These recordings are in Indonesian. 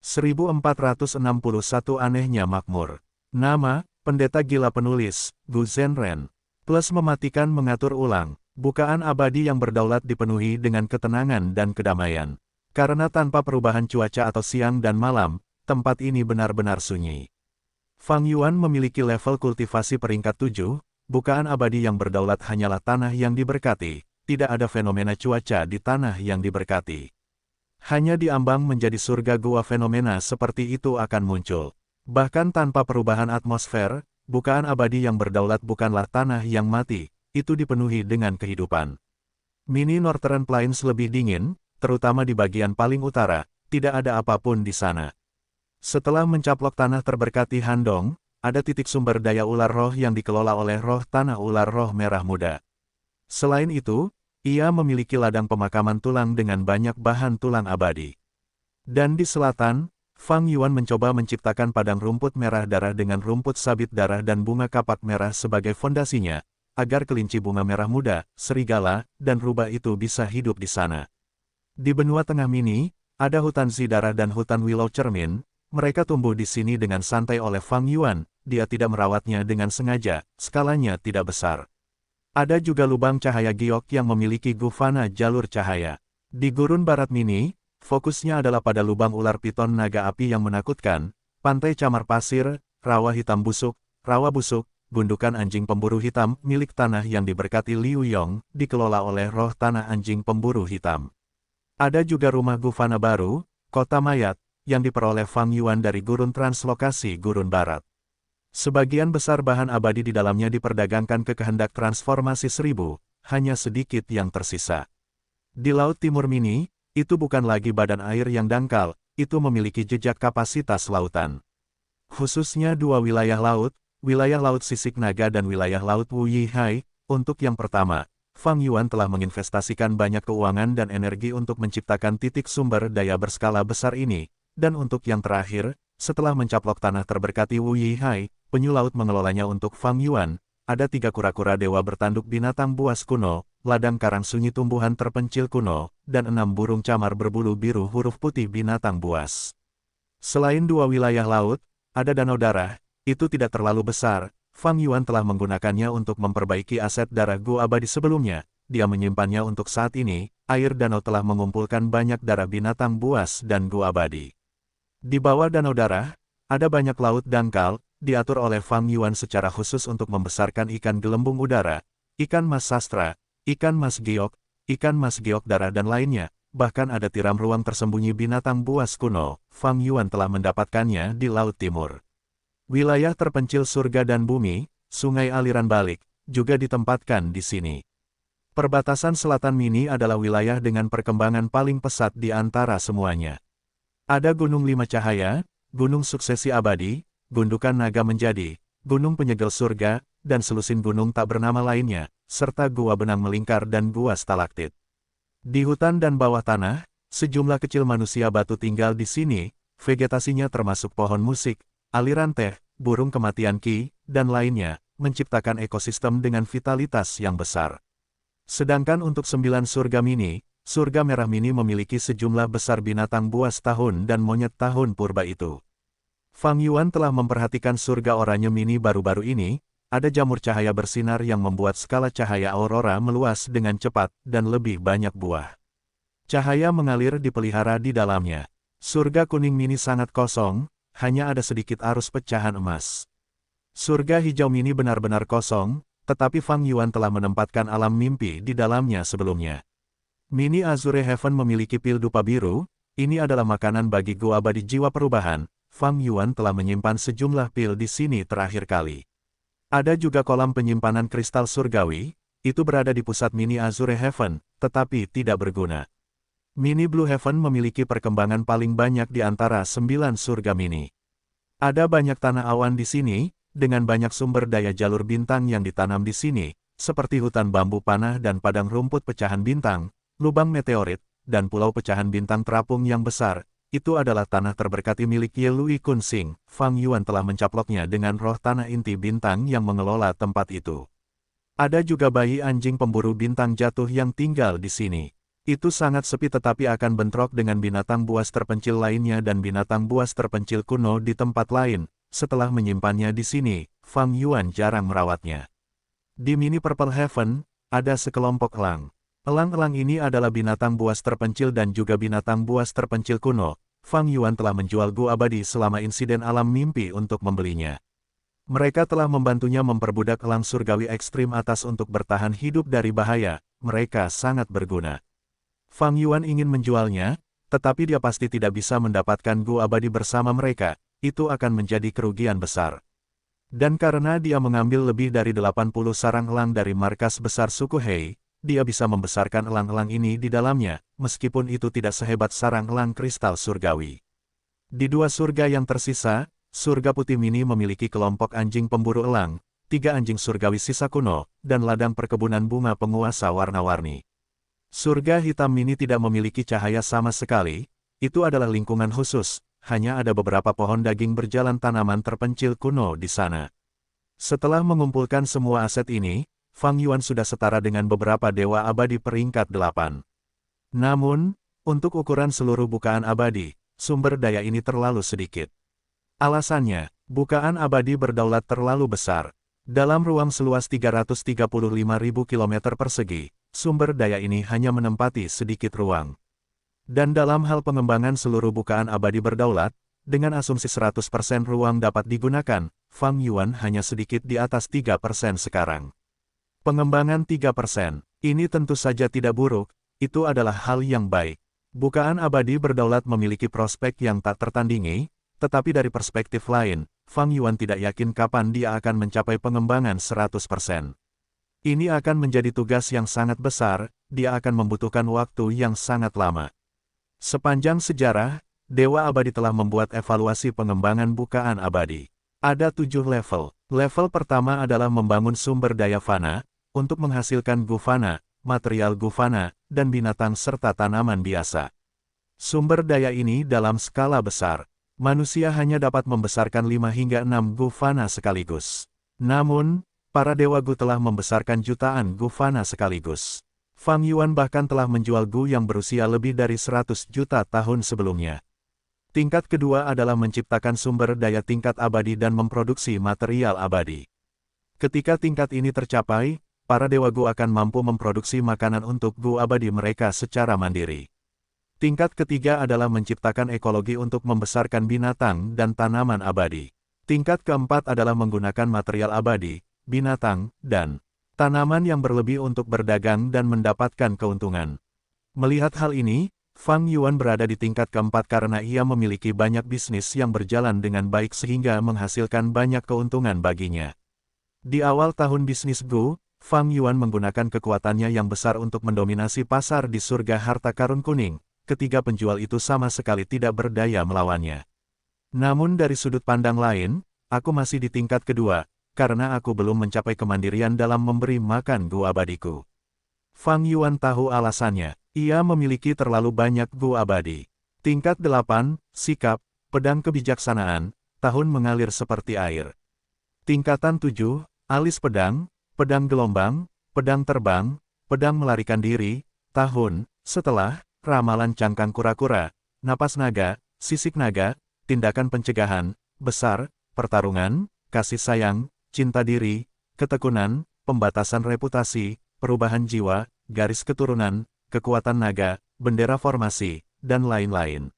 1461 Anehnya makmur. Nama, Pendeta Gila Penulis, Gu Zhenren. Plus mematikan mengatur ulang. Bukaan abadi yang berdaulat dipenuhi dengan ketenangan dan kedamaian. Karena tanpa perubahan cuaca atau siang dan malam, tempat ini benar-benar sunyi. Fang Yuan memiliki level kultivasi peringkat 7, bukaan abadi yang berdaulat hanyalah tanah yang diberkati, tidak ada fenomena cuaca di tanah yang diberkati. Hanya diambang menjadi surga gua fenomena seperti itu akan muncul. Bahkan tanpa perubahan atmosfer, bukaan abadi yang berdaulat bukanlah tanah yang mati, itu dipenuhi dengan kehidupan. Mini Northern Plains lebih dingin, terutama di bagian paling utara, tidak ada apapun di sana. Setelah mencaplok tanah terberkati Handong, ada titik sumber daya ular roh yang dikelola oleh roh tanah ular roh merah muda. Selain itu, ia memiliki ladang pemakaman tulang dengan banyak bahan tulang abadi. Dan di selatan, Fang Yuan mencoba menciptakan padang rumput merah darah dengan rumput sabit darah dan bunga kapak merah sebagai fondasinya, agar kelinci bunga merah muda, serigala, dan rubah itu bisa hidup di sana. Di benua tengah mini, ada hutan zidara dan hutan willow cermin, mereka tumbuh di sini dengan santai oleh Fang Yuan, dia tidak merawatnya dengan sengaja, skalanya tidak besar. Ada juga lubang cahaya giok yang memiliki gufana jalur cahaya. Di gurun barat mini, fokusnya adalah pada lubang ular piton naga api yang menakutkan, pantai camar pasir, rawa hitam busuk, rawa busuk, gundukan anjing pemburu hitam milik tanah yang diberkati Liu Yong, dikelola oleh roh tanah anjing pemburu hitam. Ada juga rumah gufana baru, kota mayat, yang diperoleh Fang Yuan dari gurun translokasi gurun barat. Sebagian besar bahan abadi di dalamnya diperdagangkan ke kehendak transformasi 1000, hanya sedikit yang tersisa. Di Laut Timur Mini, itu bukan lagi badan air yang dangkal, itu memiliki jejak kapasitas lautan. Khususnya dua wilayah laut Sisik Naga dan wilayah laut Wu Yihai. Untuk yang pertama, Fang Yuan telah menginvestasikan banyak keuangan dan energi untuk menciptakan titik sumber daya berskala besar ini, dan untuk yang terakhir, setelah mencaplok tanah terberkati Wu Yihai, penyu laut mengelolanya untuk Fang Yuan. Ada 3 kura-kura dewa bertanduk binatang buas kuno, ladang karang sunyi tumbuhan terpencil kuno, dan 6 burung camar berbulu biru huruf putih binatang buas. Selain 2 wilayah laut, ada danau darah, itu tidak terlalu besar. Fang Yuan telah menggunakannya untuk memperbaiki aset darah Gu abadi sebelumnya, dia menyimpannya untuk saat ini. Air danau telah mengumpulkan banyak darah binatang buas dan Gu abadi. Di bawah danau darah, ada banyak laut dangkal, diatur oleh Fang Yuan secara khusus untuk membesarkan ikan gelembung udara, ikan mas sastra, ikan mas giok darah dan lainnya, bahkan ada tiram ruang tersembunyi binatang buas kuno. Fang Yuan telah mendapatkannya di Laut Timur. Wilayah terpencil surga dan bumi, sungai aliran balik, juga ditempatkan di sini. Perbatasan selatan mini adalah wilayah dengan perkembangan paling pesat di antara semuanya. Ada Gunung Lima Cahaya, Gunung Suksesi Abadi, Gundukan Naga Menjadi, Gunung Penyegel Surga, dan selusin gunung tak bernama lainnya, serta gua benang melingkar dan gua stalaktit. Di hutan dan bawah tanah, sejumlah kecil manusia batu tinggal di sini, vegetasinya termasuk pohon musik, aliran teh, burung kematian Qi, dan lainnya, menciptakan ekosistem dengan vitalitas yang besar. Sedangkan untuk 9 surga mini, surga merah mini memiliki sejumlah besar binatang buas tahun dan monyet tahun purba itu. Fang Yuan telah memperhatikan surga oranye mini baru-baru ini, ada jamur cahaya bersinar yang membuat skala cahaya aurora meluas dengan cepat dan lebih banyak buah. Cahaya mengalir dipelihara di dalamnya. Surga kuning mini sangat kosong, hanya ada sedikit arus pecahan emas. Surga hijau mini benar-benar kosong, tetapi Fang Yuan telah menempatkan alam mimpi di dalamnya sebelumnya. Mini Azure Heaven memiliki pil dupa biru, ini adalah makanan bagi Gu abadi jiwa perubahan. Fang Yuan telah menyimpan sejumlah pil di sini terakhir kali. Ada juga kolam penyimpanan kristal surgawi, itu berada di pusat Mini Azure Heaven, tetapi tidak berguna. Mini Blue Heaven memiliki perkembangan paling banyak di antara 9 surga mini. Ada banyak tanah awan di sini, dengan banyak sumber daya jalur bintang yang ditanam di sini, seperti hutan bambu panah dan padang rumput pecahan bintang, lubang meteorit, dan pulau pecahan bintang terapung yang besar. Itu adalah tanah terberkati milik Ye Lui Kun Sing. Fang Yuan telah mencaploknya dengan roh tanah inti bintang yang mengelola tempat itu. Ada juga bayi anjing pemburu bintang jatuh yang tinggal di sini. Itu sangat sepi tetapi akan bentrok dengan binatang buas terpencil lainnya dan binatang buas terpencil kuno di tempat lain. Setelah menyimpannya di sini, Fang Yuan jarang merawatnya. Di Mini Purple Heaven, ada sekelompok elang. Elang-elang ini adalah binatang buas terpencil dan juga binatang buas terpencil kuno. Fang Yuan telah menjual Gu Abadi selama insiden alam mimpi untuk membelinya. Mereka telah membantunya memperbudak elang surgawi ekstrim atas untuk bertahan hidup dari bahaya. Mereka sangat berguna. Fang Yuan ingin menjualnya, tetapi dia pasti tidak bisa mendapatkan Gu Abadi bersama mereka. Itu akan menjadi kerugian besar. Dan karena dia mengambil lebih dari 80 sarang elang dari markas besar suku Hei, dia bisa membesarkan elang-elang ini di dalamnya, meskipun itu tidak sehebat sarang elang kristal surgawi. Di dua surga yang tersisa, surga putih mini memiliki kelompok anjing pemburu elang, 3 anjing surgawi sisa kuno, dan ladang perkebunan bunga penguasa warna-warni. Surga hitam mini tidak memiliki cahaya sama sekali, itu adalah lingkungan khusus, hanya ada beberapa pohon daging berjalan tanaman terpencil kuno di sana. Setelah mengumpulkan semua aset ini, Fang Yuan sudah setara dengan beberapa dewa abadi peringkat 8. Namun, untuk ukuran seluruh bukaan abadi, sumber daya ini terlalu sedikit. Alasannya, bukaan abadi berdaulat terlalu besar. Dalam ruang seluas 335.000 km persegi, sumber daya ini hanya menempati sedikit ruang. Dan dalam hal pengembangan seluruh bukaan abadi berdaulat, dengan asumsi 100% ruang dapat digunakan, Fang Yuan hanya sedikit di atas 3% sekarang. Pengembangan 3%, ini tentu saja tidak buruk, itu adalah hal yang baik. Bukaan abadi berdaulat memiliki prospek yang tak tertandingi, tetapi dari perspektif lain, Fang Yuan tidak yakin kapan dia akan mencapai pengembangan 100%. Ini akan menjadi tugas yang sangat besar, dia akan membutuhkan waktu yang sangat lama. Sepanjang sejarah, Dewa Abadi telah membuat evaluasi pengembangan bukaan abadi. Ada 7 level. Level pertama adalah membangun sumber daya fana, untuk menghasilkan Gu Fana, material Gu Fana, dan binatang serta tanaman biasa. Sumber daya ini dalam skala besar. Manusia hanya dapat membesarkan 5 hingga 6 Gu Fana sekaligus. Namun, para Dewa Gu telah membesarkan jutaan Gu Fana sekaligus. Fang Yuan bahkan telah menjual Gu yang berusia lebih dari 100 juta tahun sebelumnya. Tingkat kedua adalah menciptakan sumber daya tingkat abadi dan memproduksi material abadi. Ketika tingkat ini tercapai, para Dewa Gu akan mampu memproduksi makanan untuk Gu abadi mereka secara mandiri. Tingkat ketiga adalah menciptakan ekologi untuk membesarkan binatang dan tanaman abadi. Tingkat keempat adalah menggunakan material abadi, binatang, dan tanaman yang berlebih untuk berdagang dan mendapatkan keuntungan. Melihat hal ini, Fang Yuan berada di tingkat keempat karena ia memiliki banyak bisnis yang berjalan dengan baik sehingga menghasilkan banyak keuntungan baginya. Di awal tahun bisnis Gu, Fang Yuan menggunakan kekuatannya yang besar untuk mendominasi pasar di surga harta karun kuning. Ketiga penjual itu sama sekali tidak berdaya melawannya. Namun dari sudut pandang lain, aku masih di tingkat kedua, karena aku belum mencapai kemandirian dalam memberi makan Gu abadiku. Fang Yuan tahu alasannya, ia memiliki terlalu banyak Gu abadi. Tingkat 8, sikap, pedang kebijaksanaan, tahun mengalir seperti air. Tingkatan 7, alis pedang, pedang gelombang, pedang terbang, pedang melarikan diri, tahun, setelah, ramalan cangkang kura-kura, napas naga, sisik naga, tindakan pencegahan, besar, pertarungan, kasih sayang, cinta diri, ketekunan, pembatasan reputasi, perubahan jiwa, garis keturunan, kekuatan naga, bendera formasi, dan lain-lain.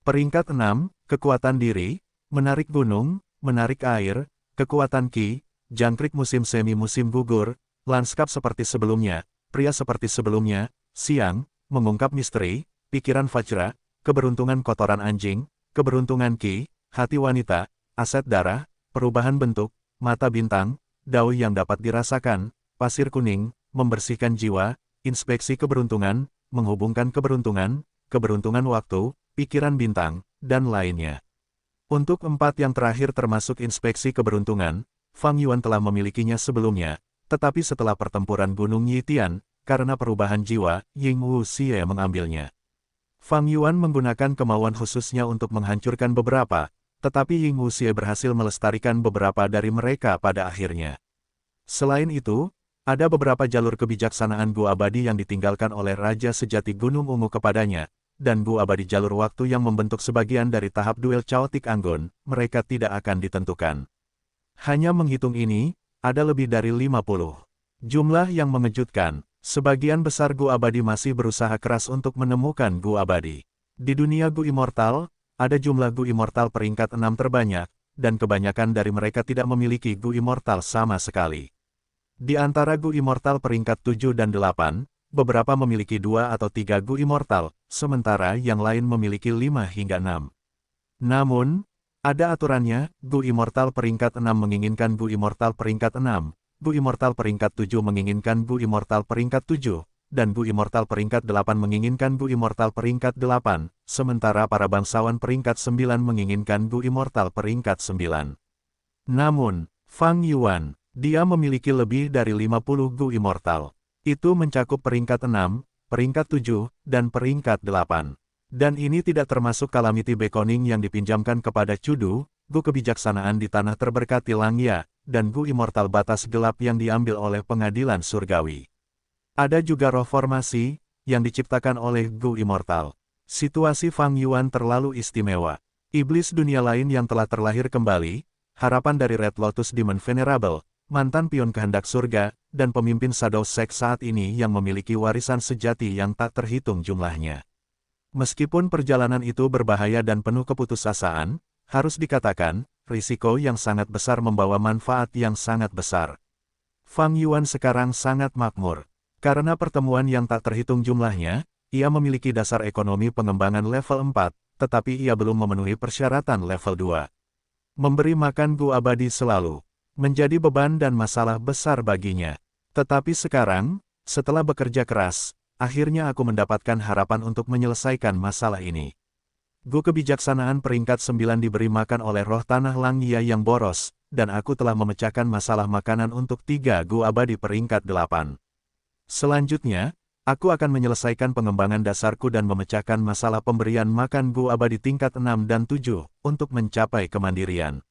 Peringkat 6, kekuatan diri, menarik gunung, menarik air, kekuatan ki, jangkrik musim semi musim gugur, lanskap seperti sebelumnya, pria seperti sebelumnya, siang, mengungkap misteri, pikiran Vajra, keberuntungan kotoran anjing, keberuntungan ki, hati wanita, aset darah, perubahan bentuk, mata bintang, dao yang dapat dirasakan, pasir kuning, membersihkan jiwa, inspeksi keberuntungan, menghubungkan keberuntungan, keberuntungan waktu, pikiran bintang, dan lainnya. Untuk 4 yang terakhir termasuk inspeksi keberuntungan, Fang Yuan telah memilikinya sebelumnya, tetapi setelah pertempuran Gunung Yitian, karena perubahan jiwa, Ying Wu Xie mengambilnya. Fang Yuan menggunakan kemauan khususnya untuk menghancurkan beberapa, tetapi Ying Wu Xie berhasil melestarikan beberapa dari mereka pada akhirnya. Selain itu, Ada beberapa jalur kebijaksanaan Gua Abadi yang ditinggalkan oleh Raja Sejati Gunung Ungu kepadanya, dan Gua Abadi jalur waktu yang membentuk sebagian dari tahap duel Chaotic Anggun, mereka tidak akan ditentukan. Hanya menghitung ini, ada lebih dari 50. Jumlah yang mengejutkan, sebagian besar Gua Abadi masih berusaha keras untuk menemukan Gua Abadi. Di dunia Gua Immortal, ada jumlah Gua Immortal peringkat 6 terbanyak, dan kebanyakan dari mereka tidak memiliki Gua Immortal sama sekali. Di antara Gua Immortal peringkat 7 dan 8, beberapa memiliki 2 atau 3 Gua Immortal, sementara yang lain memiliki 5 hingga 6. Namun, ada aturannya, Gua Immortal peringkat 6 menginginkan Gua Immortal peringkat 6, Gua Immortal peringkat 7 menginginkan Gua Immortal peringkat 7, dan Gua Immortal peringkat 8 menginginkan Gua Immortal peringkat 8, sementara para bangsawan peringkat 9 menginginkan Gua Immortal peringkat 9. Namun, Fang Yuan, dia memiliki lebih dari 50 Gua Immortal. Itu mencakup peringkat 6, peringkat 7, dan peringkat 8. Dan ini tidak termasuk Calamity Beckoning yang dipinjamkan kepada Chudu, Gua kebijaksanaan di tanah terberkati Langya, dan Gua Immortal batas gelap yang diambil oleh pengadilan surgawi. Ada juga roh formasi, yang diciptakan oleh Gua Immortal. Situasi Fang Yuan terlalu istimewa. Iblis dunia lain yang telah terlahir kembali, harapan dari Red Lotus Demon Venerable, mantan pion kehendak surga, dan pemimpin Shadow Sect saat ini yang memiliki warisan sejati yang tak terhitung jumlahnya. Meskipun perjalanan itu berbahaya dan penuh keputusasaan, harus dikatakan, risiko yang sangat besar membawa manfaat yang sangat besar. Fang Yuan sekarang sangat makmur. Karena pertemuan yang tak terhitung jumlahnya, ia memiliki dasar ekonomi pengembangan level 4, tetapi ia belum memenuhi persyaratan level 2. Memberi makan Gua Abadi selalu menjadi beban dan masalah besar baginya. Tetapi sekarang, setelah bekerja keras, akhirnya aku mendapatkan harapan untuk menyelesaikan masalah ini. Gua kebijaksanaan peringkat 9 diberi makan oleh roh tanah Langya yang boros, dan aku telah memecahkan masalah makanan untuk 3 Gua Abadi peringkat 8. Selanjutnya, aku akan menyelesaikan pengembangan dasarku dan memecahkan masalah pemberian makan Gua Abadi tingkat 6 dan 7, untuk mencapai kemandirian.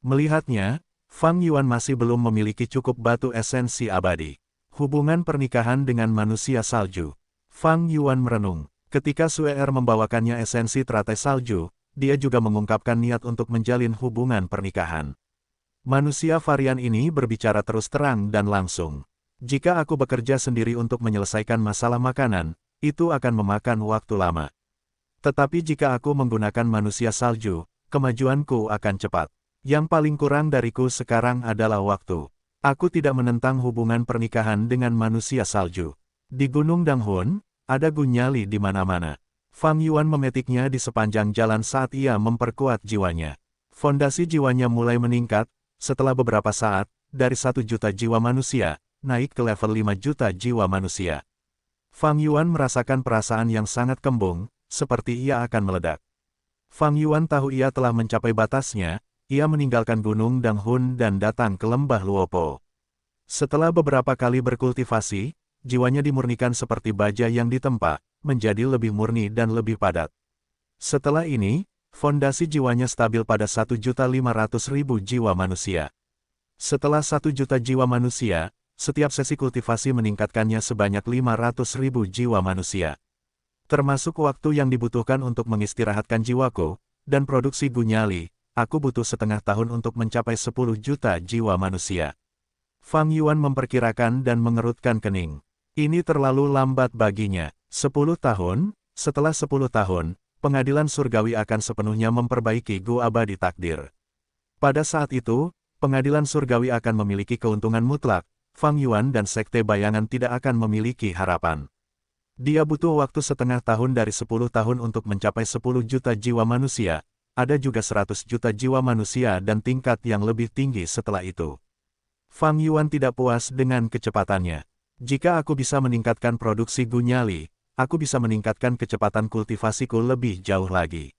Melihatnya, Fang Yuan masih belum memiliki cukup batu esensi abadi. Hubungan pernikahan dengan manusia salju. Fang Yuan merenung. Ketika Suer membawakannya esensi teratai salju, dia juga mengungkapkan niat untuk menjalin hubungan pernikahan. Manusia varian ini berbicara terus terang dan langsung. Jika aku bekerja sendiri untuk menyelesaikan masalah makanan, itu akan memakan waktu lama. Tetapi jika aku menggunakan manusia salju, kemajuanku akan cepat. Yang paling kurang dariku sekarang adalah waktu. Aku tidak menentang hubungan pernikahan dengan manusia salju. Di Gunung Danghun, ada gunyali di mana-mana. Fang Yuan memetiknya di sepanjang jalan saat ia memperkuat jiwanya. Fondasi jiwanya mulai meningkat, setelah beberapa saat, dari 1 juta jiwa manusia, naik ke level 5 juta jiwa manusia. Fang Yuan merasakan perasaan yang sangat kembung, seperti ia akan meledak. Fang Yuan tahu ia telah mencapai batasnya, ia meninggalkan Gunung Danghun dan datang ke lembah Luopo. Setelah beberapa kali berkultivasi, jiwanya dimurnikan seperti baja yang ditempa, menjadi lebih murni dan lebih padat. Setelah ini, fondasi jiwanya stabil pada 1.500.000 jiwa manusia. Setelah 1 juta jiwa manusia, setiap sesi kultivasi meningkatkannya sebanyak 500.000 jiwa manusia. Termasuk waktu yang dibutuhkan untuk mengistirahatkan jiwaku, dan produksi gunyali, aku butuh setengah tahun untuk mencapai 10 juta jiwa manusia. Fang Yuan memperkirakan dan mengerutkan kening. Ini terlalu lambat baginya. 10 tahun, setelah 10 tahun, pengadilan surgawi akan sepenuhnya memperbaiki Gua Abadi takdir. Pada saat itu, pengadilan surgawi akan memiliki keuntungan mutlak. Fang Yuan dan Sekte Bayangan tidak akan memiliki harapan. Dia butuh waktu setengah tahun dari 10 tahun untuk mencapai 10 juta jiwa manusia, ada juga 100 juta jiwa manusia dan tingkat yang lebih tinggi setelah itu. Fang Yuan tidak puas dengan kecepatannya. Jika aku bisa meningkatkan produksi gunyali, aku bisa meningkatkan kecepatan kultivasiku lebih jauh lagi.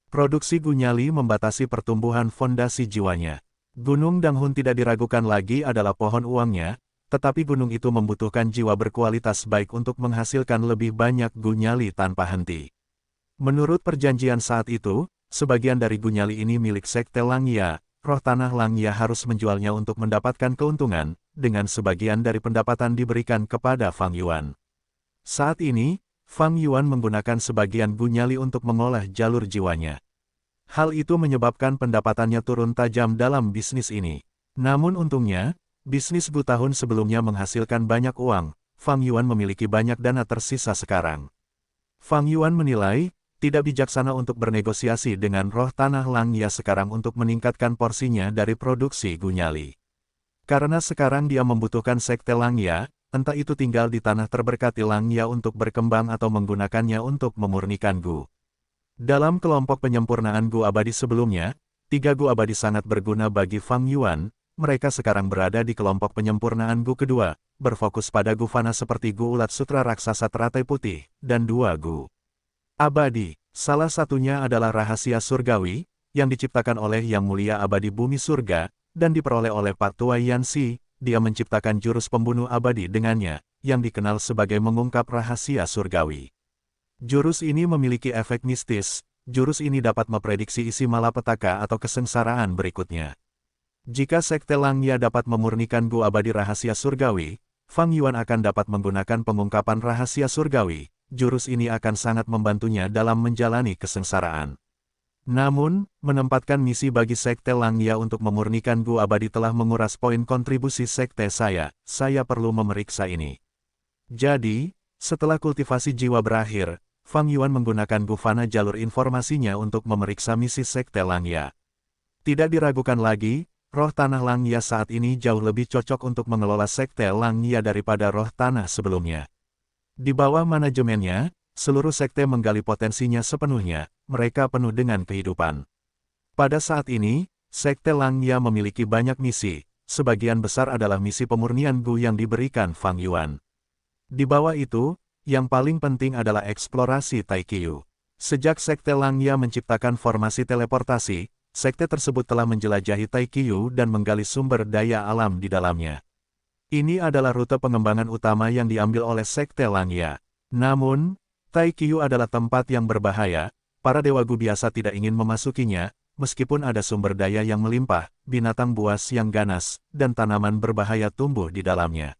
Produksi gunyali membatasi pertumbuhan fondasi jiwanya. Gunung Danghun tidak diragukan lagi adalah pohon uangnya, tetapi gunung itu membutuhkan jiwa berkualitas baik untuk menghasilkan lebih banyak gunyali tanpa henti. Menurut perjanjian saat itu, sebagian dari gunyali ini milik Sekte Langya, roh tanah Langya harus menjualnya untuk mendapatkan keuntungan, dengan sebagian dari pendapatan diberikan kepada Fang Yuan. Saat ini, Fang Yuan menggunakan sebagian Gu Nyali untuk mengolah jalur jiwanya. Hal itu menyebabkan pendapatannya turun tajam dalam bisnis ini. Namun untungnya, bisnis Gu tahun sebelumnya menghasilkan banyak uang, Fang Yuan memiliki banyak dana tersisa sekarang. Fang Yuan menilai, tidak bijaksana untuk bernegosiasi dengan roh tanah Langya sekarang untuk meningkatkan porsinya dari produksi Gu Nyali. Karena sekarang dia membutuhkan sekte Langya, entah itu tinggal di tanah terberkati Langya untuk berkembang atau menggunakannya untuk memurnikan Gu. Dalam kelompok penyempurnaan Gu abadi sebelumnya, 3 Gu abadi sangat berguna bagi Fang Yuan, mereka sekarang berada di kelompok penyempurnaan Gu kedua, berfokus pada Gu Fana seperti Gu Ulat Sutra Raksasa Teratai Putih, dan 2 Gu abadi. Salah satunya adalah rahasia surgawi, yang diciptakan oleh Yang Mulia Abadi Bumi Surga, dan diperoleh oleh Pak Tua Yanxi. Dia menciptakan jurus pembunuh abadi dengannya, yang dikenal sebagai mengungkap rahasia surgawi. Jurus ini memiliki efek mistis, jurus ini dapat memprediksi isi malapetaka atau kesengsaraan berikutnya. Jika Sekte Langya dapat memurnikan Gu abadi rahasia surgawi, Fang Yuan akan dapat menggunakan pengungkapan rahasia surgawi. Jurus ini akan sangat membantunya dalam menjalani kesengsaraan. Namun, menempatkan misi bagi Sekte Langya untuk memurnikan Gu abadi telah menguras poin kontribusi sekte saya perlu memeriksa ini. Jadi, setelah kultivasi jiwa berakhir, Fang Yuan menggunakan Gu Fana jalur informasinya untuk memeriksa misi Sekte Langya. Tidak diragukan lagi, roh tanah Langya saat ini jauh lebih cocok untuk mengelola Sekte Langya daripada roh tanah sebelumnya. Di bawah manajemennya, seluruh sekte menggali potensinya sepenuhnya, mereka penuh dengan kehidupan. Pada saat ini, Sekte Langya memiliki banyak misi, sebagian besar adalah misi pemurnian Gu yang diberikan Fang Yuan. Di bawah itu, yang paling penting adalah eksplorasi Taiqiu. Sejak Sekte Langya menciptakan formasi teleportasi, sekte tersebut telah menjelajahi Taiqiu dan menggali sumber daya alam di dalamnya. Ini adalah rute pengembangan utama yang diambil oleh Sekte Langya. Namun, Taiqiu adalah tempat yang berbahaya, para dewa Gu biasa tidak ingin memasukinya, meskipun ada sumber daya yang melimpah, binatang buas yang ganas, dan tanaman berbahaya tumbuh di dalamnya.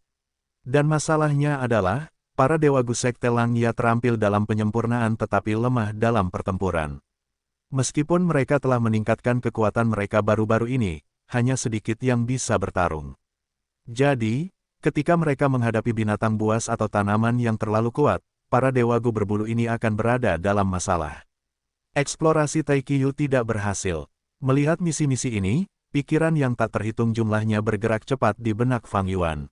Dan masalahnya adalah, para dewa Gu Sekte Langya terampil dalam penyempurnaan tetapi lemah dalam pertempuran. Meskipun mereka telah meningkatkan kekuatan mereka baru-baru ini, hanya sedikit yang bisa bertarung. Jadi, ketika mereka menghadapi binatang buas atau tanaman yang terlalu kuat, para dewa Gu berbulu ini akan berada dalam masalah. Eksplorasi Taiqiu tidak berhasil. Melihat misi-misi ini, pikiran yang tak terhitung jumlahnya bergerak cepat di benak Fang Yuan.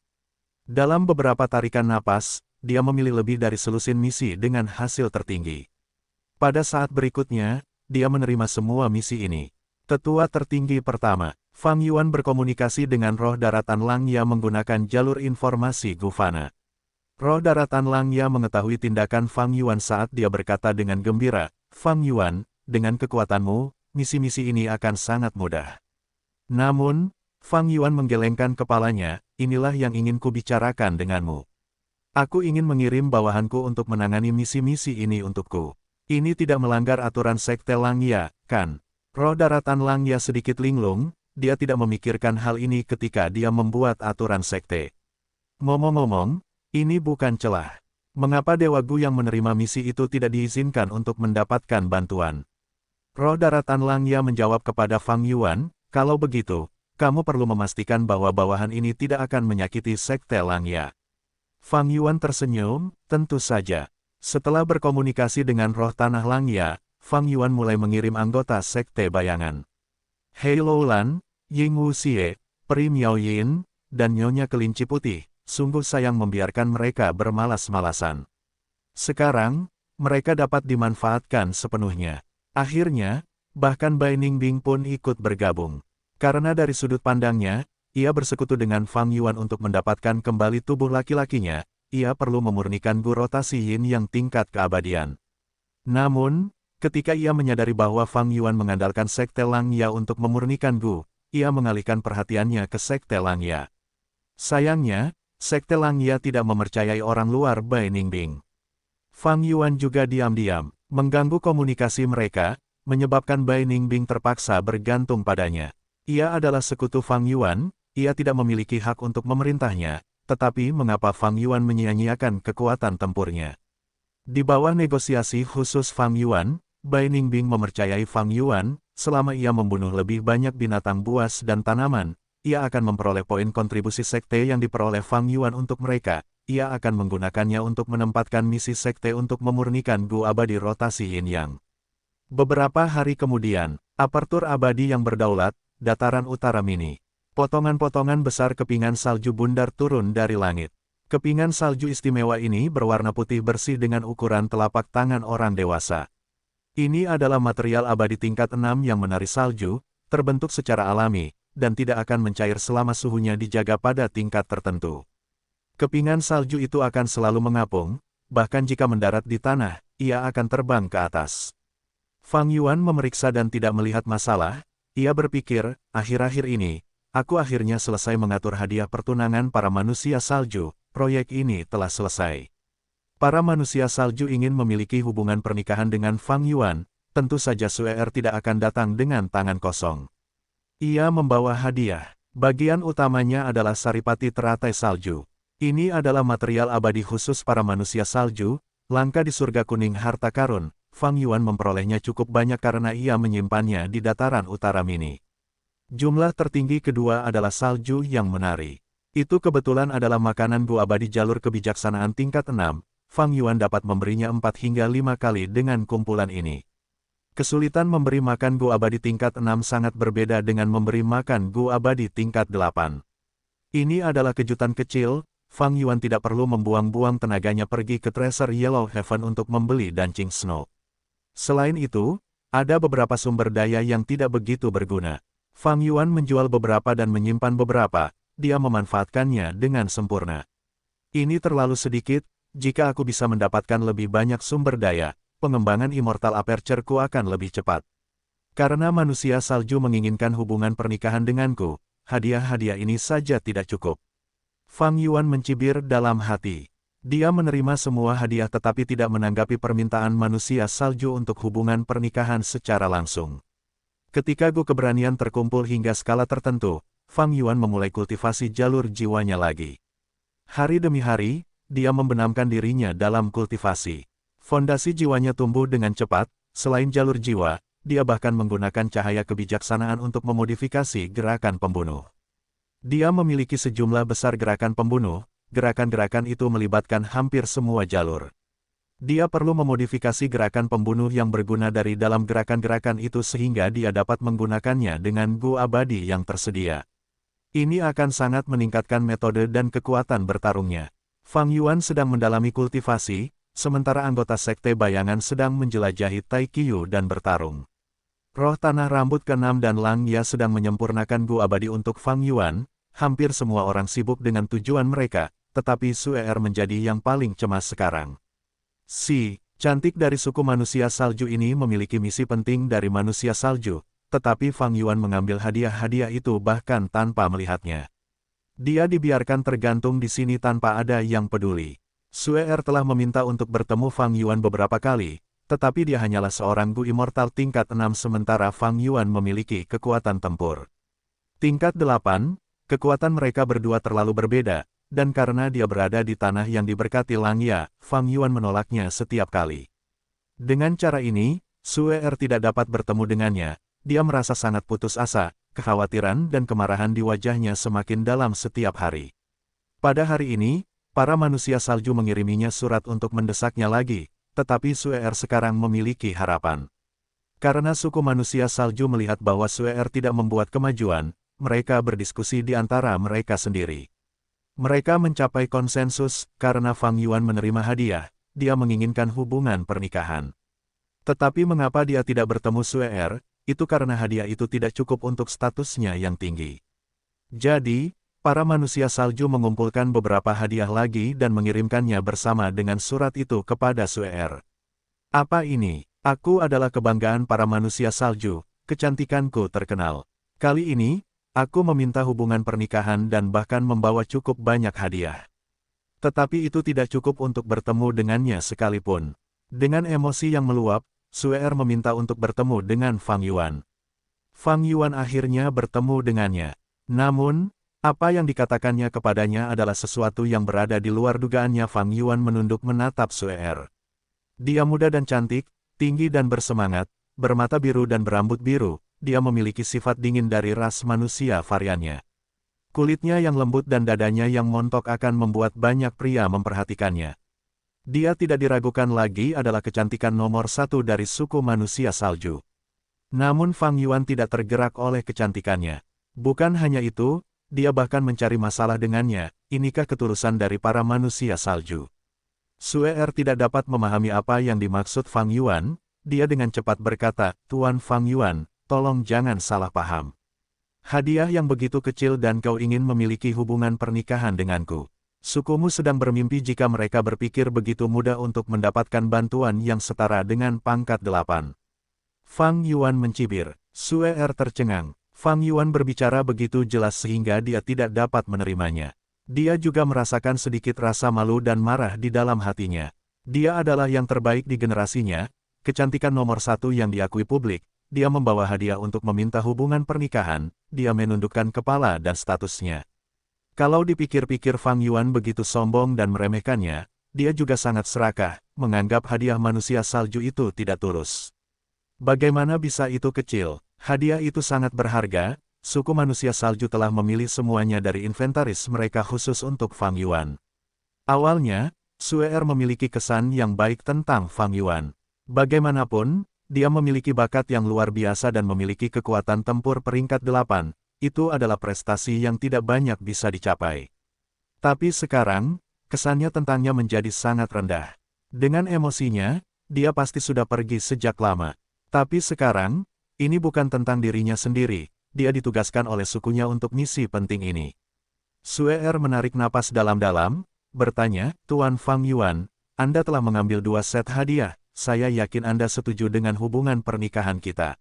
Dalam beberapa tarikan napas, dia memilih lebih dari selusin misi dengan hasil tertinggi. Pada saat berikutnya, dia menerima semua misi ini. Tetua tertinggi pertama, Fang Yuan berkomunikasi dengan roh daratan Langya menggunakan jalur informasi Gu Fana. Roh daratan Langya mengetahui tindakan Fang Yuan saat dia berkata dengan gembira, Fang Yuan, dengan kekuatanmu, misi-misi ini akan sangat mudah. Namun, Fang Yuan menggelengkan kepalanya, inilah yang ingin kubicarakan denganmu. Aku ingin mengirim bawahanku untuk menangani misi-misi ini untukku. Ini tidak melanggar aturan Sekte Langya, kan? Roh daratan Langya sedikit linglung, dia tidak memikirkan hal ini ketika dia membuat aturan sekte. Ngomong-ngomong, ini bukan celah. Mengapa Dewa Gu yang menerima misi itu tidak diizinkan untuk mendapatkan bantuan? Roh daratan Langya menjawab kepada Fang Yuan, kalau begitu, kamu perlu memastikan bahwa bawahan ini tidak akan menyakiti Sekte Langya. Fang Yuan tersenyum, tentu saja. Setelah berkomunikasi dengan roh tanah Langya, Fang Yuan mulai mengirim anggota Sekte Bayangan. Hei Loulan, Ying Wuxie, Peri Miao Yin, dan Nyonya Kelinci Putih, sungguh sayang membiarkan mereka bermalas-malasan. Sekarang, mereka dapat dimanfaatkan sepenuhnya. Akhirnya, bahkan Bai Ningbing pun ikut bergabung. Karena dari sudut pandangnya, ia bersekutu dengan Fang Yuan untuk mendapatkan kembali tubuh laki-lakinya, ia perlu memurnikan Gu rotasi Yin yang tingkat keabadian. Namun, ketika ia menyadari bahwa Fang Yuan mengandalkan Sekte Langya untuk memurnikan Gu, ia mengalihkan perhatiannya ke Sekte Langya. Sayangnya, Sekte Langya tidak mempercayai orang luar Bai Ningbing. Fang Yuan juga diam-diam mengganggu komunikasi mereka, menyebabkan Bai Ningbing terpaksa bergantung padanya. Ia adalah sekutu Fang Yuan, ia tidak memiliki hak untuk memerintahnya, tetapi mengapa Fang Yuan menyia-nyiakan kekuatan tempurnya? Di bawah negosiasi khusus Fang Yuan, Bai Ningbing mempercayai Fang Yuan, selama ia membunuh lebih banyak binatang buas dan tanaman, ia akan memperoleh poin kontribusi sekte yang diperoleh Fang Yuan untuk mereka. Ia akan menggunakannya untuk menempatkan misi sekte untuk memurnikan Gu Abadi rotasi Yin Yang. Beberapa hari kemudian, apertur abadi yang berdaulat, dataran utara mini. Potongan-potongan besar kepingan salju bundar turun dari langit. Kepingan salju istimewa ini berwarna putih bersih dengan ukuran telapak tangan orang dewasa. Ini adalah material abadi tingkat 6 yang menari salju, terbentuk secara alami, dan tidak akan mencair selama suhunya dijaga pada tingkat tertentu. Kepingan salju itu akan selalu mengapung, bahkan jika mendarat di tanah, ia akan terbang ke atas. Fang Yuan memeriksa dan tidak melihat masalah, ia berpikir, akhir-akhir ini, aku akhirnya selesai mengatur hadiah pertunangan para manusia salju, proyek ini telah selesai. Para manusia salju ingin memiliki hubungan pernikahan dengan Fang Yuan, tentu saja Suer tidak akan datang dengan tangan kosong. Ia membawa hadiah. Bagian utamanya adalah saripati teratai salju. Ini adalah material abadi khusus para manusia salju, langka di surga kuning harta karun. Fang Yuan memperolehnya cukup banyak karena ia menyimpannya di dataran utara mini. Jumlah tertinggi kedua adalah salju yang menari. Itu kebetulan adalah makanan Gu Abadi jalur kebijaksanaan tingkat 6, Fang Yuan dapat memberinya 4 hingga 5 kali dengan kumpulan ini. Kesulitan memberi makan Gu Abadi tingkat 6 sangat berbeda dengan memberi makan Gu Abadi tingkat 8. Ini adalah kejutan kecil, Fang Yuan tidak perlu membuang-buang tenaganya pergi ke Treasure Yellow Heaven untuk membeli dancing snow. Selain itu, ada beberapa sumber daya yang tidak begitu berguna. Fang Yuan menjual beberapa dan menyimpan beberapa, dia memanfaatkannya dengan sempurna. Ini terlalu sedikit, jika aku bisa mendapatkan lebih banyak sumber daya, pengembangan Immortal Aperture-ku akan lebih cepat. Karena manusia salju menginginkan hubungan pernikahan denganku, hadiah-hadiah ini saja tidak cukup. Fang Yuan mencibir dalam hati. Dia menerima semua hadiah tetapi tidak menanggapi permintaan manusia salju untuk hubungan pernikahan secara langsung. Ketika Gu keberanian terkumpul hingga skala tertentu, Fang Yuan memulai kultivasi jalur jiwanya lagi. Hari demi hari, dia membenamkan dirinya dalam kultivasi. Fondasi jiwanya tumbuh dengan cepat, selain jalur jiwa, dia bahkan menggunakan cahaya kebijaksanaan untuk memodifikasi gerakan pembunuh. Dia memiliki sejumlah besar gerakan pembunuh, gerakan-gerakan itu melibatkan hampir semua jalur. Dia perlu memodifikasi gerakan pembunuh yang berguna dari dalam gerakan-gerakan itu sehingga dia dapat menggunakannya dengan Gu Abadi yang tersedia. Ini akan sangat meningkatkan metode dan kekuatan bertarungnya. Fang Yuan sedang mendalami kultivasi, sementara anggota Sekte Bayangan sedang menjelajahi Taiqiu dan bertarung. Roh Tanah Rambut ke-6 dan Lang Ya sedang menyempurnakan Gu Abadi untuk Fang Yuan, hampir semua orang sibuk dengan tujuan mereka, tetapi Suer menjadi yang paling cemas sekarang. Si cantik dari suku manusia salju ini memiliki misi penting dari manusia salju, tetapi Fang Yuan mengambil hadiah-hadiah itu bahkan tanpa melihatnya. Dia dibiarkan tergantung di sini tanpa ada yang peduli. Suer telah meminta untuk bertemu Fang Yuan beberapa kali, tetapi dia hanyalah seorang Gu Immortal tingkat 6 sementara Fang Yuan memiliki kekuatan tempur. Tingkat 8, kekuatan mereka berdua terlalu berbeda. Dan karena dia berada di tanah yang diberkati Lang Ya, Fang Yuan menolaknya setiap kali. Dengan cara ini, Suer tidak dapat bertemu dengannya, dia merasa sangat putus asa, kekhawatiran dan kemarahan di wajahnya semakin dalam setiap hari. Pada hari ini, para manusia salju mengiriminya surat untuk mendesaknya lagi, tetapi Suer sekarang memiliki harapan. Karena suku manusia salju melihat bahwa Suer tidak membuat kemajuan, mereka berdiskusi di antara mereka sendiri. Mereka mencapai konsensus, karena Fang Yuan menerima hadiah, dia menginginkan hubungan pernikahan. Tetapi mengapa dia tidak bertemu Suer, itu karena hadiah itu tidak cukup untuk statusnya yang tinggi. Jadi, para manusia salju mengumpulkan beberapa hadiah lagi dan mengirimkannya bersama dengan surat itu kepada Suer. Apa ini? Aku adalah kebanggaan para manusia salju, kecantikanku terkenal. Kali ini, aku meminta hubungan pernikahan dan bahkan membawa cukup banyak hadiah. Tetapi itu tidak cukup untuk bertemu dengannya sekalipun. Dengan emosi yang meluap, Suer meminta untuk bertemu dengan Fang Yuan. Fang Yuan akhirnya bertemu dengannya. Namun, Apa yang dikatakannya kepadanya adalah sesuatu yang berada di luar dugaannya. Fang Yuan menunduk menatap Sue Er. Dia muda dan cantik, tinggi dan bersemangat, bermata biru dan berambut biru. Dia memiliki sifat dingin dari ras manusia variannya. Kulitnya yang lembut dan dadanya yang montok akan membuat banyak pria memperhatikannya. Dia tidak diragukan lagi adalah kecantikan nomor satu dari suku manusia salju. Namun Fang Yuan tidak tergerak oleh kecantikannya. Bukan hanya itu, dia bahkan mencari masalah dengannya. Inikah ketulusan dari para manusia salju? Sue Er tidak dapat memahami apa yang dimaksud Fang Yuan. Dia dengan cepat berkata, "Tuan Fang Yuan, tolong jangan salah paham. Hadiah yang begitu kecil dan kau ingin memiliki hubungan pernikahan denganku. Sukumu sedang bermimpi jika mereka berpikir begitu mudah untuk mendapatkan bantuan yang setara dengan pangkat 8. Fang Yuan mencibir. Sue Er tercengang. Fang Yuan berbicara begitu jelas sehingga dia tidak dapat menerimanya. Dia juga merasakan sedikit rasa malu dan marah di dalam hatinya. Dia adalah yang terbaik di generasinya, kecantikan nomor satu yang diakui publik. Dia membawa hadiah untuk meminta hubungan pernikahan, dia menundukkan kepala dan statusnya. Kalau dipikir-pikir Fang Yuan begitu sombong dan meremehkannya, dia juga sangat serakah, menganggap hadiah manusia salju itu tidak tulus. Bagaimana bisa itu kecil? Hadiah itu sangat berharga, suku manusia salju telah memilih semuanya dari inventaris mereka khusus untuk Fang Yuan. Awalnya, Sue Er memiliki kesan yang baik tentang Fang Yuan. Bagaimanapun, dia memiliki bakat yang luar biasa dan memiliki kekuatan tempur peringkat 8. Itu adalah prestasi yang tidak banyak bisa dicapai. Tapi sekarang, kesannya tentangnya menjadi sangat rendah. Dengan emosinya, dia pasti sudah pergi sejak lama. Tapi sekarang, ini bukan tentang dirinya sendiri, dia ditugaskan oleh sukunya untuk misi penting ini. Sue Er menarik napas dalam-dalam, bertanya, "Tuan Fang Yuan, Anda telah mengambil 2 set hadiah, saya yakin Anda setuju dengan hubungan pernikahan kita.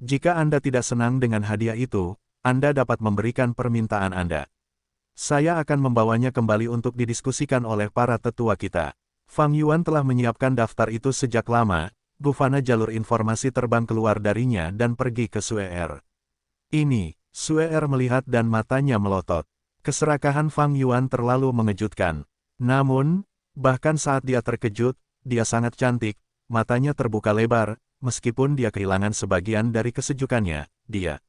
Jika Anda tidak senang dengan hadiah itu, Anda dapat memberikan permintaan Anda. Saya akan membawanya kembali untuk didiskusikan oleh para tetua kita." Fang Yuan telah menyiapkan daftar itu sejak lama, bufana jalur informasi terbang keluar darinya dan pergi ke Sue Er. Ini, Sue Er melihat dan matanya melotot. Keserakahan Fang Yuan terlalu mengejutkan. Namun, bahkan saat dia terkejut, dia sangat cantik, matanya terbuka lebar, meskipun dia kehilangan sebagian dari kesejukannya, dia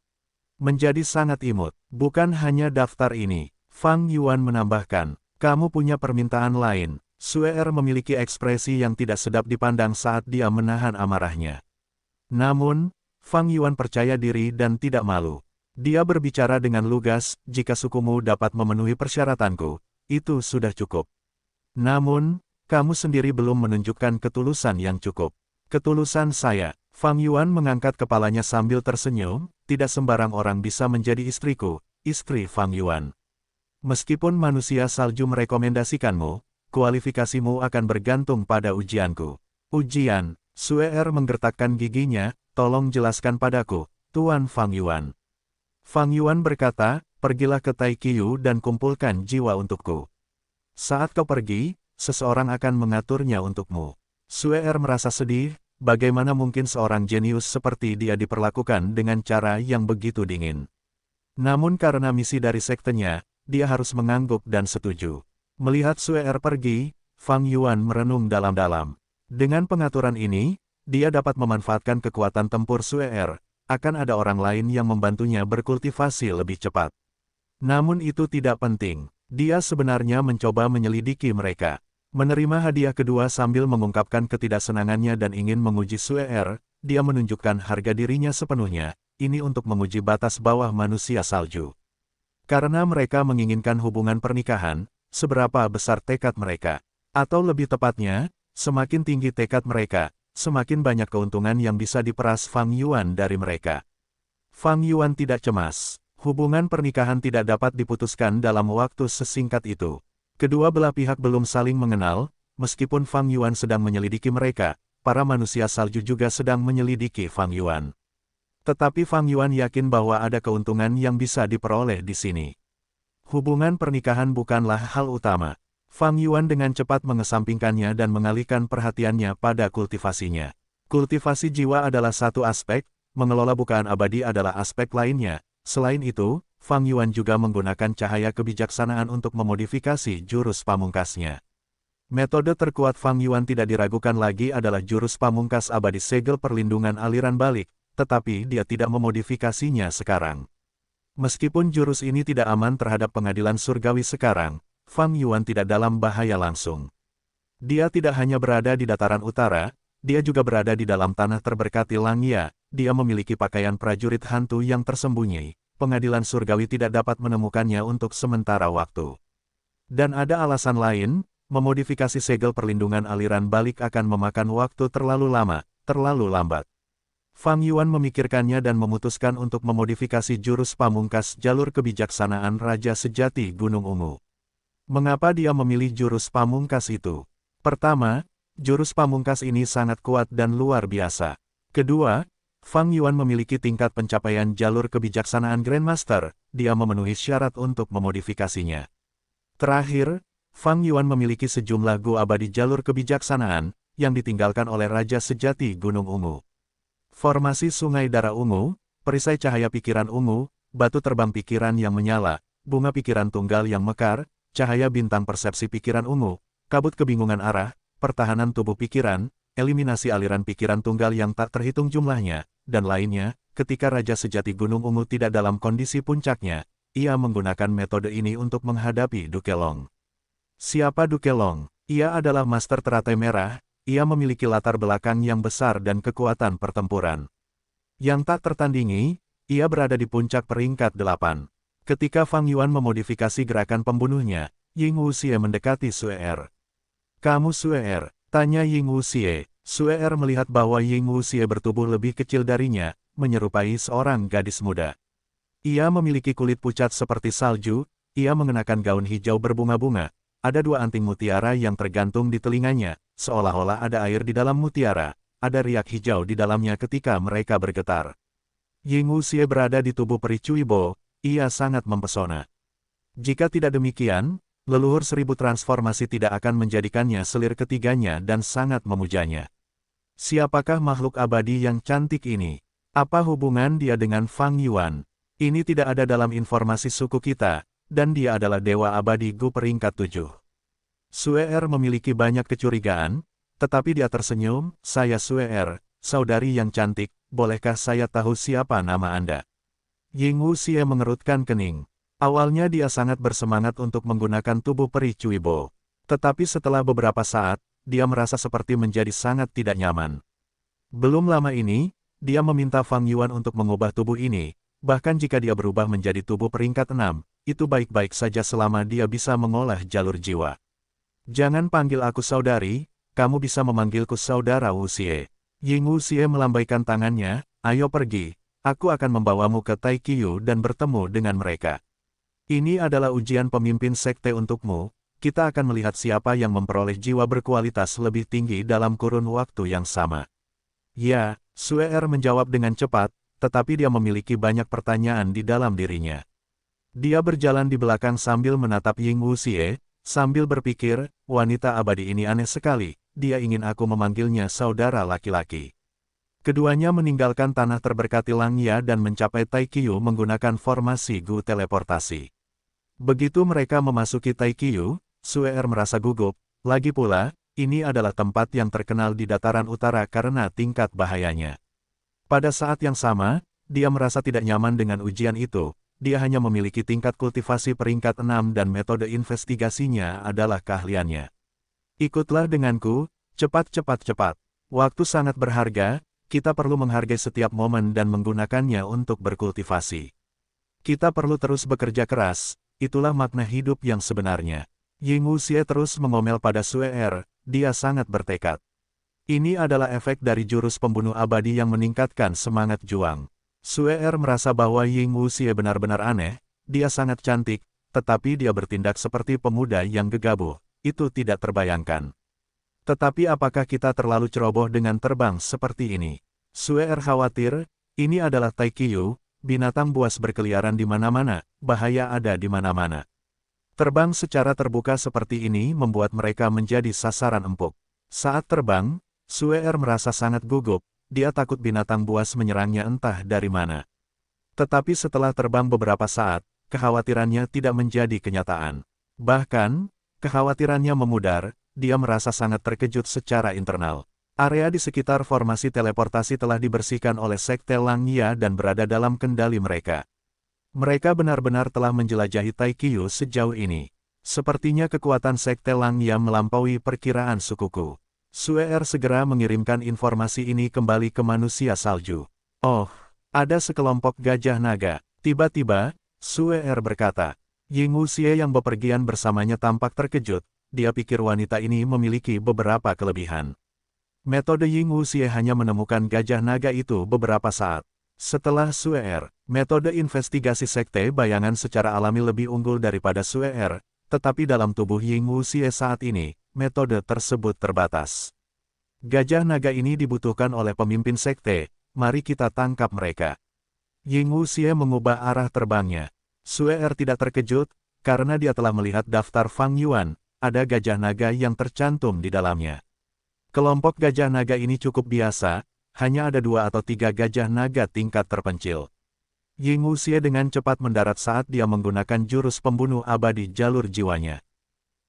menjadi sangat imut. Bukan hanya daftar ini, Fang Yuan menambahkan, "Kamu punya permintaan lain." Sue Er memiliki ekspresi yang tidak sedap dipandang saat dia menahan amarahnya. Namun, Fang Yuan percaya diri dan tidak malu. Dia berbicara dengan lugas, "Jika sukumu dapat memenuhi persyaratanku, itu sudah cukup. Namun, kamu sendiri belum menunjukkan ketulusan yang cukup." "Ketulusan saya?" Fang Yuan mengangkat kepalanya sambil tersenyum, "Tidak sembarang orang bisa menjadi istriku, istri Fang Yuan. Meskipun manusia salju merekomendasikanmu, kualifikasimu akan bergantung pada ujianku." "Ujian?" Sue Er menggertakkan giginya, "Tolong jelaskan padaku, Tuan Fang Yuan." Fang Yuan berkata, "Pergilah ke Taiqiu dan kumpulkan jiwa untukku. Saat kau pergi, seseorang akan mengaturnya untukmu." Sue Er merasa sedih. Bagaimana mungkin seorang jenius seperti dia diperlakukan dengan cara yang begitu dingin? Namun karena misi dari sektenya, dia harus mengangguk dan setuju. Melihat Sue Er pergi, Fang Yuan merenung dalam-dalam. Dengan pengaturan ini, dia dapat memanfaatkan kekuatan tempur Sue Er. Akan ada orang lain yang membantunya berkultivasi lebih cepat. Namun itu tidak penting. Dia sebenarnya mencoba menyelidiki mereka. Menerima hadiah kedua sambil mengungkapkan ketidaksenangannya dan ingin menguji Sue Er, dia menunjukkan harga dirinya sepenuhnya, ini untuk menguji batas bawah manusia salju. Karena mereka menginginkan hubungan pernikahan, seberapa besar tekad mereka. Atau lebih tepatnya, semakin tinggi tekad mereka, semakin banyak keuntungan yang bisa diperas Fang Yuan dari mereka. Fang Yuan tidak cemas. Hubungan pernikahan tidak dapat diputuskan dalam waktu sesingkat itu. Kedua belah pihak belum saling mengenal, meskipun Fang Yuan sedang menyelidiki mereka, para manusia salju juga sedang menyelidiki Fang Yuan. Tetapi Fang Yuan yakin bahwa ada keuntungan yang bisa diperoleh di sini. Hubungan pernikahan bukanlah hal utama. Fang Yuan dengan cepat mengesampingkannya dan mengalihkan perhatiannya pada kultivasinya. Kultivasi jiwa adalah satu aspek, mengelola bukaan abadi adalah aspek lainnya. Selain itu, Fang Yuan juga menggunakan cahaya kebijaksanaan untuk memodifikasi jurus pamungkasnya. Metode terkuat Fang Yuan tidak diragukan lagi adalah jurus pamungkas abadi segel perlindungan aliran balik, tetapi dia tidak memodifikasinya sekarang. Meskipun jurus ini tidak aman terhadap pengadilan surgawi sekarang, Fang Yuan tidak dalam bahaya langsung. Dia tidak hanya berada di dataran utara, dia juga berada di dalam tanah terberkati Langya, dia memiliki pakaian prajurit hantu yang tersembunyi. Pengadilan surgawi tidak dapat menemukannya untuk sementara waktu. Dan ada alasan lain, memodifikasi segel perlindungan aliran balik akan memakan waktu terlalu lama, terlalu lambat. Fang Yuan memikirkannya dan memutuskan untuk memodifikasi jurus pamungkas jalur kebijaksanaan Raja Sejati Gunung Ungu. Mengapa dia memilih jurus pamungkas itu? Pertama, jurus pamungkas ini sangat kuat dan luar biasa. Kedua, Fang Yuan memiliki tingkat pencapaian jalur kebijaksanaan Grandmaster, dia memenuhi syarat untuk memodifikasinya. Terakhir, Fang Yuan memiliki sejumlah gua abadi jalur kebijaksanaan, yang ditinggalkan oleh Raja Sejati Gunung Ungu. Formasi Sungai Darah Ungu, perisai cahaya pikiran ungu, batu terbang pikiran yang menyala, bunga pikiran tunggal yang mekar, cahaya bintang persepsi pikiran ungu, kabut kebingungan arah, pertahanan tubuh pikiran, eliminasi aliran pikiran tunggal yang tak terhitung jumlahnya, dan lainnya. Ketika Raja Sejati Gunung Ungu tidak dalam kondisi puncaknya, ia menggunakan metode ini untuk menghadapi Dukelong. Siapa Dukelong? Ia adalah master teratai merah, ia memiliki latar belakang yang besar dan kekuatan pertempuran yang tak tertandingi, ia berada di puncak peringkat 8. Ketika Fang Yuan memodifikasi gerakan pembunuhnya, Ying Wuxie mendekati Sue Er. "Kamu Sue Er?" tanya Ying Wuxie. Sue Er melihat bahwa Ying Wuxie bertubuh lebih kecil darinya, menyerupai seorang gadis muda. Ia memiliki kulit pucat seperti salju, ia mengenakan gaun hijau berbunga-bunga, ada 2 anting mutiara yang tergantung di telinganya, seolah-olah ada air di dalam mutiara, ada riak hijau di dalamnya ketika mereka bergetar. Ying Wuxie berada di tubuh peri Cuibo, ia sangat mempesona. Jika tidak demikian, leluhur 1000 transformasi tidak akan menjadikannya selir ketiganya dan sangat memujanya. Siapakah makhluk abadi yang cantik ini? Apa hubungan dia dengan Fang Yuan? Ini tidak ada dalam informasi suku kita, dan dia adalah dewa abadi Gu peringkat 7. Sue Er memiliki banyak kecurigaan, tetapi dia tersenyum. "Saya Sue Er, saudari yang cantik, bolehkah saya tahu siapa nama Anda?" Ying Wuxie mengerutkan kening. Awalnya dia sangat bersemangat untuk menggunakan tubuh peri Cuibo. Tetapi setelah beberapa saat, dia merasa seperti menjadi sangat tidak nyaman. Belum lama ini, dia meminta Fang Yuan untuk mengubah tubuh ini, bahkan jika dia berubah menjadi tubuh peringkat 6, itu baik-baik saja selama dia bisa mengolah jalur jiwa. "Jangan panggil aku saudari, kamu bisa memanggilku saudara Wuxie." Ying Wuxie melambaikan tangannya, "Ayo pergi, aku akan membawamu ke Taiqiu dan bertemu dengan mereka. Ini adalah ujian pemimpin sekte untukmu, kita akan melihat siapa yang memperoleh jiwa berkualitas lebih tinggi dalam kurun waktu yang sama." "Ya," Sue Er menjawab dengan cepat, tetapi dia memiliki banyak pertanyaan di dalam dirinya. Dia berjalan di belakang sambil menatap Ying Wuxie, sambil berpikir, wanita abadi ini aneh sekali, dia ingin aku memanggilnya saudara laki-laki. Keduanya meninggalkan tanah terberkati Langya dan mencapai Taiqiu menggunakan formasi Gu teleportasi. Begitu mereka memasuki Taiqiu, Sue Er merasa gugup, lagi pula, ini adalah tempat yang terkenal di dataran utara karena tingkat bahayanya. Pada saat yang sama, dia merasa tidak nyaman dengan ujian itu, dia hanya memiliki tingkat kultivasi peringkat 6 dan metode investigasinya adalah keahliannya. "Ikutlah denganku, cepat. Waktu sangat berharga, kita perlu menghargai setiap momen dan menggunakannya untuk berkultivasi. Kita perlu terus bekerja keras, itulah makna hidup yang sebenarnya." Ying Wuxie terus mengomel pada Sue Er, dia sangat bertekad. Ini adalah efek dari jurus pembunuh abadi yang meningkatkan semangat juang. Sue Er merasa bahwa Ying Wuxie benar-benar aneh, dia sangat cantik, tetapi dia bertindak seperti pemuda yang gegabah, itu tidak terbayangkan. Tetapi apakah kita terlalu ceroboh dengan terbang seperti ini? Sue Er khawatir, ini adalah Taiqiu, binatang buas berkeliaran di mana-mana, bahaya ada di mana-mana. Terbang secara terbuka seperti ini membuat mereka menjadi sasaran empuk. Saat terbang, Sue Er merasa sangat gugup, dia takut binatang buas menyerangnya entah dari mana. Tetapi setelah terbang beberapa saat, kekhawatirannya tidak menjadi kenyataan. Bahkan, kekhawatirannya memudar, dia merasa sangat terkejut secara internal. Area di sekitar formasi teleportasi telah dibersihkan oleh Sekte Langya dan berada dalam kendali mereka. Mereka benar-benar telah menjelajahi Taikiyu sejauh ini. Sepertinya kekuatan Sekte Langya melampaui perkiraan sukuku. Suer segera mengirimkan informasi ini kembali ke manusia salju. Oh, ada sekelompok gajah naga. Tiba-tiba, Suer berkata. Ying Wuxie yang bepergian bersamanya tampak terkejut, dia pikir wanita ini memiliki beberapa kelebihan. Metode Ying Wuxie hanya menemukan gajah naga itu beberapa saat. Setelah Suer, metode investigasi sekte bayangan secara alami lebih unggul daripada Suer, tetapi dalam tubuh Ying Wuxie saat ini, metode tersebut terbatas. Gajah naga ini dibutuhkan oleh pemimpin sekte, mari kita tangkap mereka. Ying Wuxie mengubah arah terbangnya. Suer tidak terkejut, karena dia telah melihat daftar Fang Yuan, ada gajah naga yang tercantum di dalamnya. Kelompok gajah naga ini cukup biasa, hanya ada 2 atau 3 gajah naga tingkat terpencil. Ying Wuxie dengan cepat mendarat saat dia menggunakan jurus pembunuh abadi jalur jiwanya.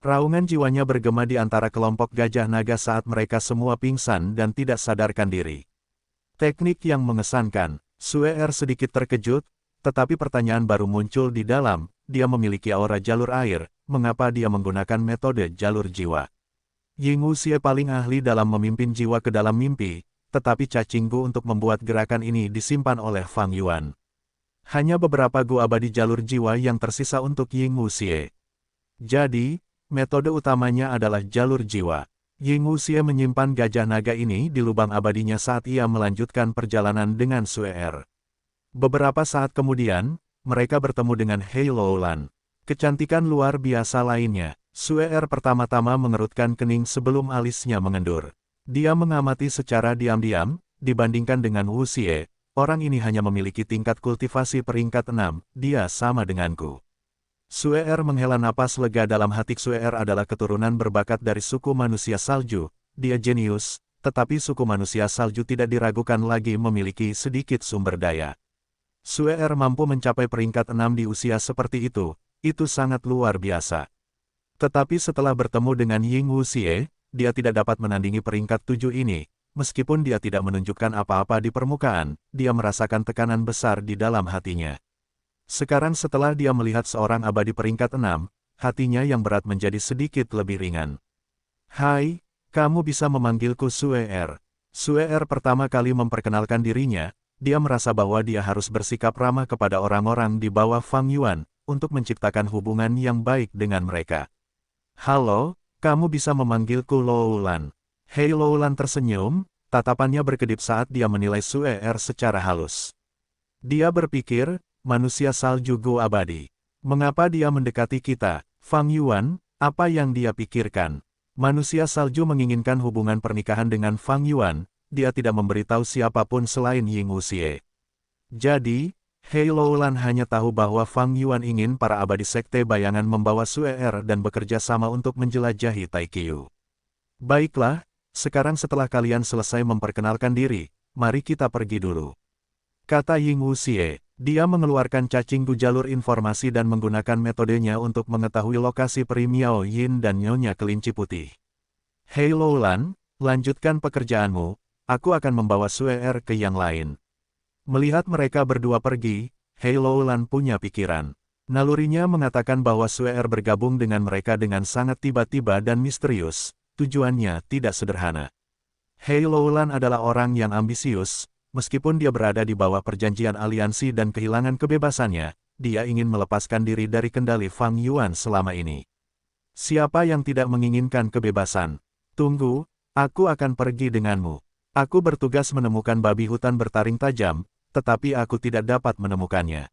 Raungan jiwanya bergema di antara kelompok gajah naga saat mereka semua pingsan dan tidak sadarkan diri. Teknik yang mengesankan, Suer sedikit terkejut, tetapi pertanyaan baru muncul di dalam, dia memiliki aura jalur air, mengapa dia menggunakan metode jalur jiwa. Ying Wuxie paling ahli dalam memimpin jiwa ke dalam mimpi, tetapi cacinggu untuk membuat gerakan ini disimpan oleh Fang Yuan. Hanya beberapa gua abadi jalur jiwa yang tersisa untuk Ying Wuxie. Jadi, metode utamanya adalah jalur jiwa. Ying Wuxie menyimpan gajah naga ini di lubang abadinya saat ia melanjutkan perjalanan dengan Suer. Beberapa saat kemudian, mereka bertemu dengan Hei Loulan. Kecantikan luar biasa lainnya, Suer pertama-tama mengerutkan kening sebelum alisnya mengendur. Dia mengamati secara diam-diam, dibandingkan dengan Wuxie, orang ini hanya memiliki tingkat kultivasi peringkat 6, dia sama denganku. Suer menghela napas lega dalam hati. Suer adalah keturunan berbakat dari suku manusia salju, dia jenius, tetapi suku manusia salju tidak diragukan lagi memiliki sedikit sumber daya. Suer mampu mencapai peringkat 6 di usia seperti itu sangat luar biasa. Tetapi setelah bertemu dengan Ying Wuxie, dia tidak dapat menandingi peringkat 7 ini, meskipun dia tidak menunjukkan apa-apa di permukaan, dia merasakan tekanan besar di dalam hatinya. Sekarang setelah dia melihat seorang abadi peringkat 6, hatinya yang berat menjadi sedikit lebih ringan. Hai, kamu bisa memanggilku Suer. Suer pertama kali memperkenalkan dirinya, dia merasa bahwa dia harus bersikap ramah kepada orang-orang di bawah Fang Yuan, untuk menciptakan hubungan yang baik dengan mereka. Halo, kamu bisa memanggilku Loulan. Hei Loulan tersenyum, tatapannya berkedip saat dia menilai Suer secara halus. Dia berpikir, manusia salju gua abadi. Mengapa dia mendekati kita, Fang Yuan, apa yang dia pikirkan? Manusia salju menginginkan hubungan pernikahan dengan Fang Yuan, dia tidak memberitahu siapapun selain Ying Wuxie. Jadi, Hei Loulan hanya tahu bahwa Fang Yuan ingin para abadi sekte bayangan membawa Suer dan bekerja sama untuk menjelajahi Taikiyu. Baiklah, sekarang setelah kalian selesai memperkenalkan diri, mari kita pergi dulu. Kata Ying Wuxie, dia mengeluarkan cacinggu jalur informasi dan menggunakan metodenya untuk mengetahui lokasi Peri Miao Yin dan Nyonya Kelinci Putih. Hei Loulan, lanjutkan pekerjaanmu. Aku akan membawa Suer ke yang lain. Melihat mereka berdua pergi, Hei Loulan punya pikiran. Nalurinya mengatakan bahwa Suer bergabung dengan mereka dengan sangat tiba-tiba dan misterius, tujuannya tidak sederhana. Hei Loulan adalah orang yang ambisius, meskipun dia berada di bawah perjanjian aliansi dan kehilangan kebebasannya, dia ingin melepaskan diri dari kendali Fang Yuan selama ini. Siapa yang tidak menginginkan kebebasan? Tunggu, aku akan pergi denganmu. Aku bertugas menemukan babi hutan bertaring tajam, tetapi aku tidak dapat menemukannya.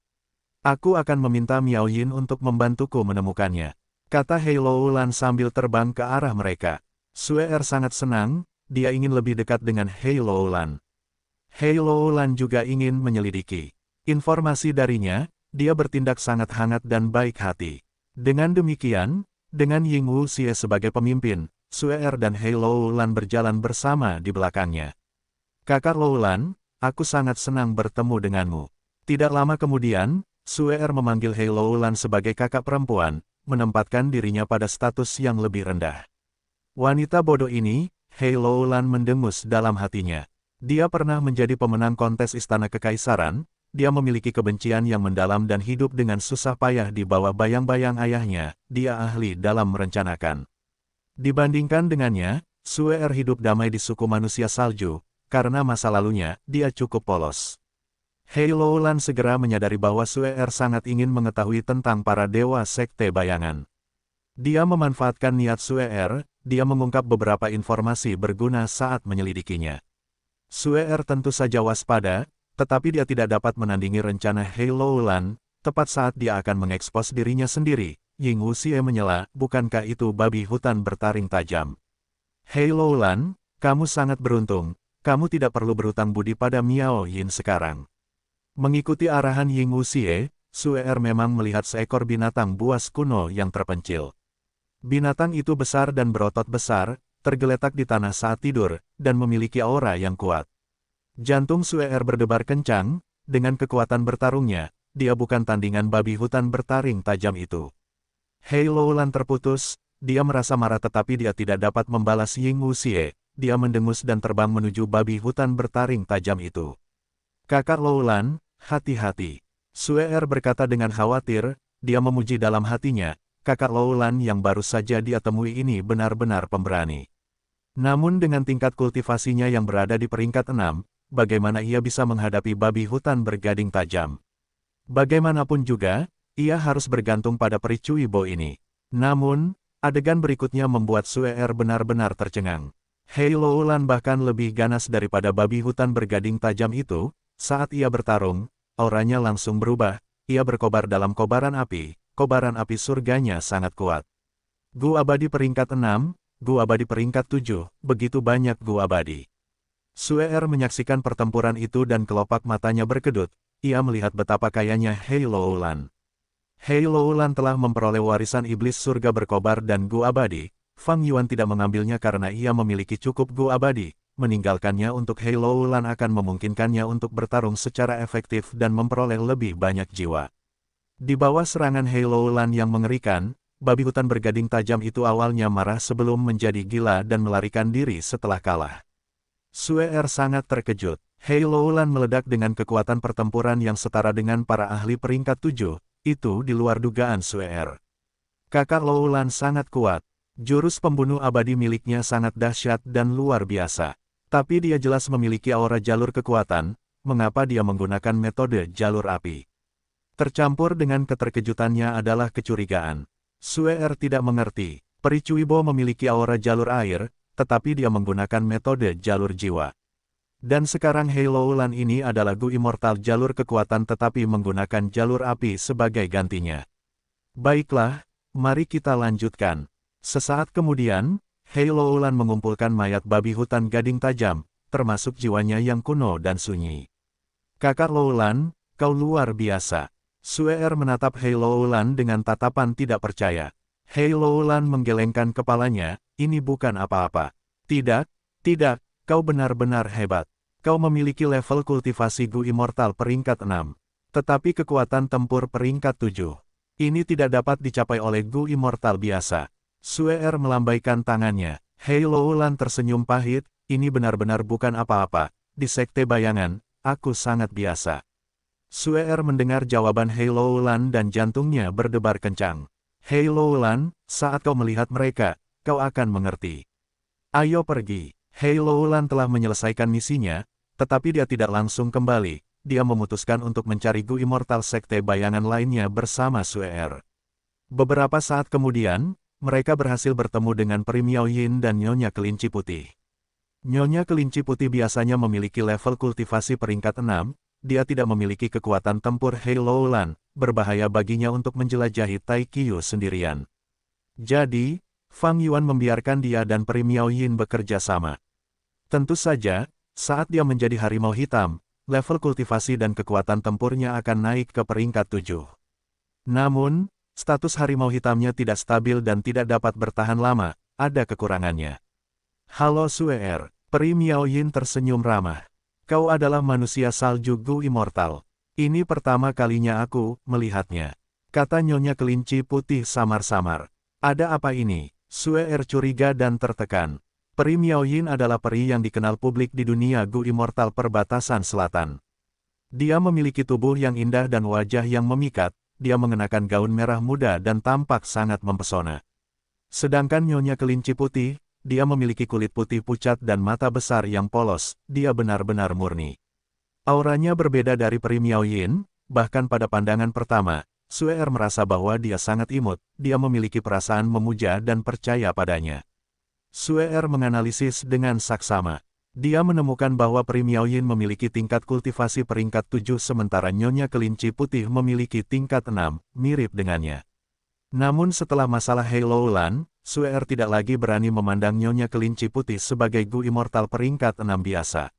Aku akan meminta Miao Yin untuk membantuku menemukannya, kata Hei Loulan sambil terbang ke arah mereka. Suer sangat senang, dia ingin lebih dekat dengan Hei Loulan. Hei Loulan juga ingin menyelidiki informasi darinya, dia bertindak sangat hangat dan baik hati. Dengan demikian, dengan Ying Wuxie sebagai pemimpin, Suer dan Hei Loulan berjalan bersama di belakangnya. Kakak Loulan, aku sangat senang bertemu denganmu. Tidak lama kemudian, Suer memanggil Hei Loulan sebagai kakak perempuan, menempatkan dirinya pada status yang lebih rendah. Wanita bodoh ini, Hei Loulan mendengus dalam hatinya. Dia pernah menjadi pemenang kontes Istana Kekaisaran, dia memiliki kebencian yang mendalam dan hidup dengan susah payah di bawah bayang-bayang ayahnya, dia ahli dalam merencanakan. Dibandingkan dengannya, Suer hidup damai di suku manusia salju, karena masa lalunya, dia cukup polos. Hei Loulan segera menyadari bahwa Suer sangat ingin mengetahui tentang para dewa sekte bayangan. Dia memanfaatkan niat Suer, dia mengungkap beberapa informasi berguna saat menyelidikinya. Suer tentu saja waspada, tetapi dia tidak dapat menandingi rencana Hei Loulan, tepat saat dia akan mengekspos dirinya sendiri. Ying Wuxie menyela, bukankah itu babi hutan bertaring tajam? Hei Loulan, kamu sangat beruntung, kamu tidak perlu berhutang budi pada Miao Yin sekarang. Mengikuti arahan Ying Wuxie, Suer memang melihat seekor binatang buas kuno yang terpencil. Binatang itu besar dan berotot besar, tergeletak di tanah saat tidur, dan memiliki aura yang kuat. Jantung Suer berdebar kencang, dengan kekuatan bertarungnya, dia bukan tandingan babi hutan bertaring tajam itu. Hei Loulan terputus, dia merasa marah tetapi dia tidak dapat membalas Ying Wuxie, dia mendengus dan terbang menuju babi hutan bertaring tajam itu. Kakak Loulan, hati-hati. Suer berkata dengan khawatir, dia memuji dalam hatinya, kakak Loulan yang baru saja dia temui ini benar-benar pemberani. Namun dengan tingkat kultivasinya yang berada di peringkat 6, bagaimana ia bisa menghadapi babi hutan bergading tajam? Bagaimanapun juga, ia harus bergantung pada peri Cui Bo ini. Namun, adegan berikutnya membuat Suer benar-benar tercengang. Hei Loulan bahkan lebih ganas daripada babi hutan bergading tajam itu, saat ia bertarung, auranya langsung berubah, ia berkobar dalam kobaran api surganya sangat kuat. Gu abadi peringkat 6, Gu abadi peringkat 7, begitu banyak Gu abadi. Suer menyaksikan pertempuran itu dan kelopak matanya berkedut, ia melihat betapa kayanya Hei Loulan. Hei Loulan telah memperoleh warisan iblis surga berkobar dan Gu abadi, Fang Yuan tidak mengambilnya karena ia memiliki cukup Gu abadi, meninggalkannya untuk Hei Loulan akan memungkinkannya untuk bertarung secara efektif dan memperoleh lebih banyak jiwa. Di bawah serangan Hei Loulan yang mengerikan, babi hutan bergading tajam itu awalnya marah sebelum menjadi gila dan melarikan diri setelah kalah. Suer sangat terkejut. Hei Loulan meledak dengan kekuatan pertempuran yang setara dengan para ahli peringkat 7, itu di luar dugaan Suer. Kakak Loulan sangat kuat. Jurus pembunuh abadi miliknya sangat dahsyat dan luar biasa. Tapi dia jelas memiliki aura jalur kekuatan, mengapa dia menggunakan metode jalur api? Tercampur dengan keterkejutannya adalah kecurigaan. Suer tidak mengerti, peri Cui Bo memiliki aura jalur air, tetapi dia menggunakan metode jalur jiwa. Dan sekarang Hei Loulan ini adalah Gu Immortal jalur kekuatan tetapi menggunakan jalur api sebagai gantinya. Baiklah, mari kita lanjutkan. Sesaat kemudian, Hei Loulan mengumpulkan mayat babi hutan gading tajam, termasuk jiwanya yang kuno dan sunyi. Kakak Loulan, kau luar biasa. Suer menatap Hei Loulan dengan tatapan tidak percaya. Hei Loulan menggelengkan kepalanya, ini bukan apa-apa. Tidak, kau benar-benar hebat. Kau memiliki level kultivasi Gu Immortal peringkat 6. Tetapi kekuatan tempur peringkat 7. Ini tidak dapat dicapai oleh Gu Immortal biasa. Suer melambaikan tangannya. Hei Loulan tersenyum pahit, ini benar-benar bukan apa-apa. Di sekte bayangan, aku sangat biasa. Suer mendengar jawaban Hei Loulan dan jantungnya berdebar kencang. Hei Loulan, saat kau melihat mereka, kau akan mengerti. Ayo pergi. Hei Loulan telah menyelesaikan misinya, tetapi dia tidak langsung kembali. Dia memutuskan untuk mencari Gu Immortal sekte bayangan lainnya bersama Suer. Beberapa saat kemudian, mereka berhasil bertemu dengan Peri Miao Yin dan Nyonya Kelinci Putih. Nyonya Kelinci Putih biasanya memiliki level kultivasi peringkat 6, dia tidak memiliki kekuatan tempur Hei Loulan, berbahaya baginya untuk menjelajahi Taiqiu sendirian. Jadi, Fang Yuan membiarkan dia dan Peri Miao Yin bekerja sama. Tentu saja, saat dia menjadi harimau hitam, level kultivasi dan kekuatan tempurnya akan naik ke peringkat 7. Namun, status harimau hitamnya tidak stabil dan tidak dapat bertahan lama, ada kekurangannya. Halo Suer, Peri Miao Yin tersenyum ramah. Kau adalah manusia salju Gu Immortal. Ini pertama kalinya aku melihatnya, kata Nyonya Kelinci Putih samar-samar. Ada apa ini? Sue curiga dan tertekan. Peri Miaoyin adalah peri yang dikenal publik di dunia Gu Immortal Perbatasan Selatan. Dia memiliki tubuh yang indah dan wajah yang memikat, dia mengenakan gaun merah muda dan tampak sangat mempesona. Sedangkan Nyonya Kelinci Putih, dia memiliki kulit putih pucat dan mata besar yang polos, dia benar-benar murni. Auranya berbeda dari peri Miaoyin, bahkan pada pandangan pertama, Sue merasa bahwa dia sangat imut, dia memiliki perasaan memuja dan percaya padanya. Sue menganalisis dengan saksama. Dia menemukan bahwa peri Miaoyin memiliki tingkat kultivasi peringkat 7 sementara Nyonya Kelinci Putih memiliki tingkat 6, mirip dengannya. Namun setelah masalah Heiloulan, Sue tidak lagi berani memandang Nyonya Kelinci Putih sebagai Gu Immortal peringkat 6 biasa.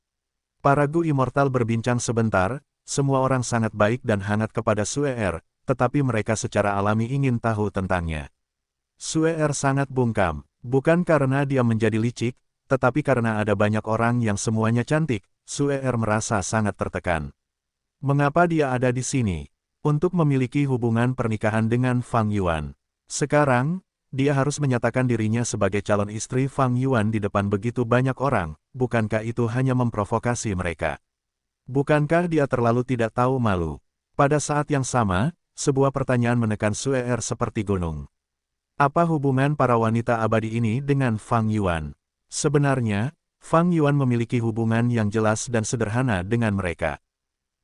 Para Gu Immortal berbincang sebentar, semua orang sangat baik dan hangat kepada Sue, tetapi mereka secara alami ingin tahu tentangnya. Sue sangat bungkam, bukan karena dia menjadi licik, tetapi karena ada banyak orang yang semuanya cantik, Sue merasa sangat tertekan. Mengapa dia ada di sini? Untuk memiliki hubungan pernikahan dengan Fang Yuan. Sekarang, dia harus menyatakan dirinya sebagai calon istri Fang Yuan di depan begitu banyak orang, bukankah itu hanya memprovokasi mereka? Bukankah dia terlalu tidak tahu malu? Pada saat yang sama, sebuah pertanyaan menekan Sue seperti gunung. Apa hubungan para wanita abadi ini dengan Fang Yuan? Sebenarnya, Fang Yuan memiliki hubungan yang jelas dan sederhana dengan mereka.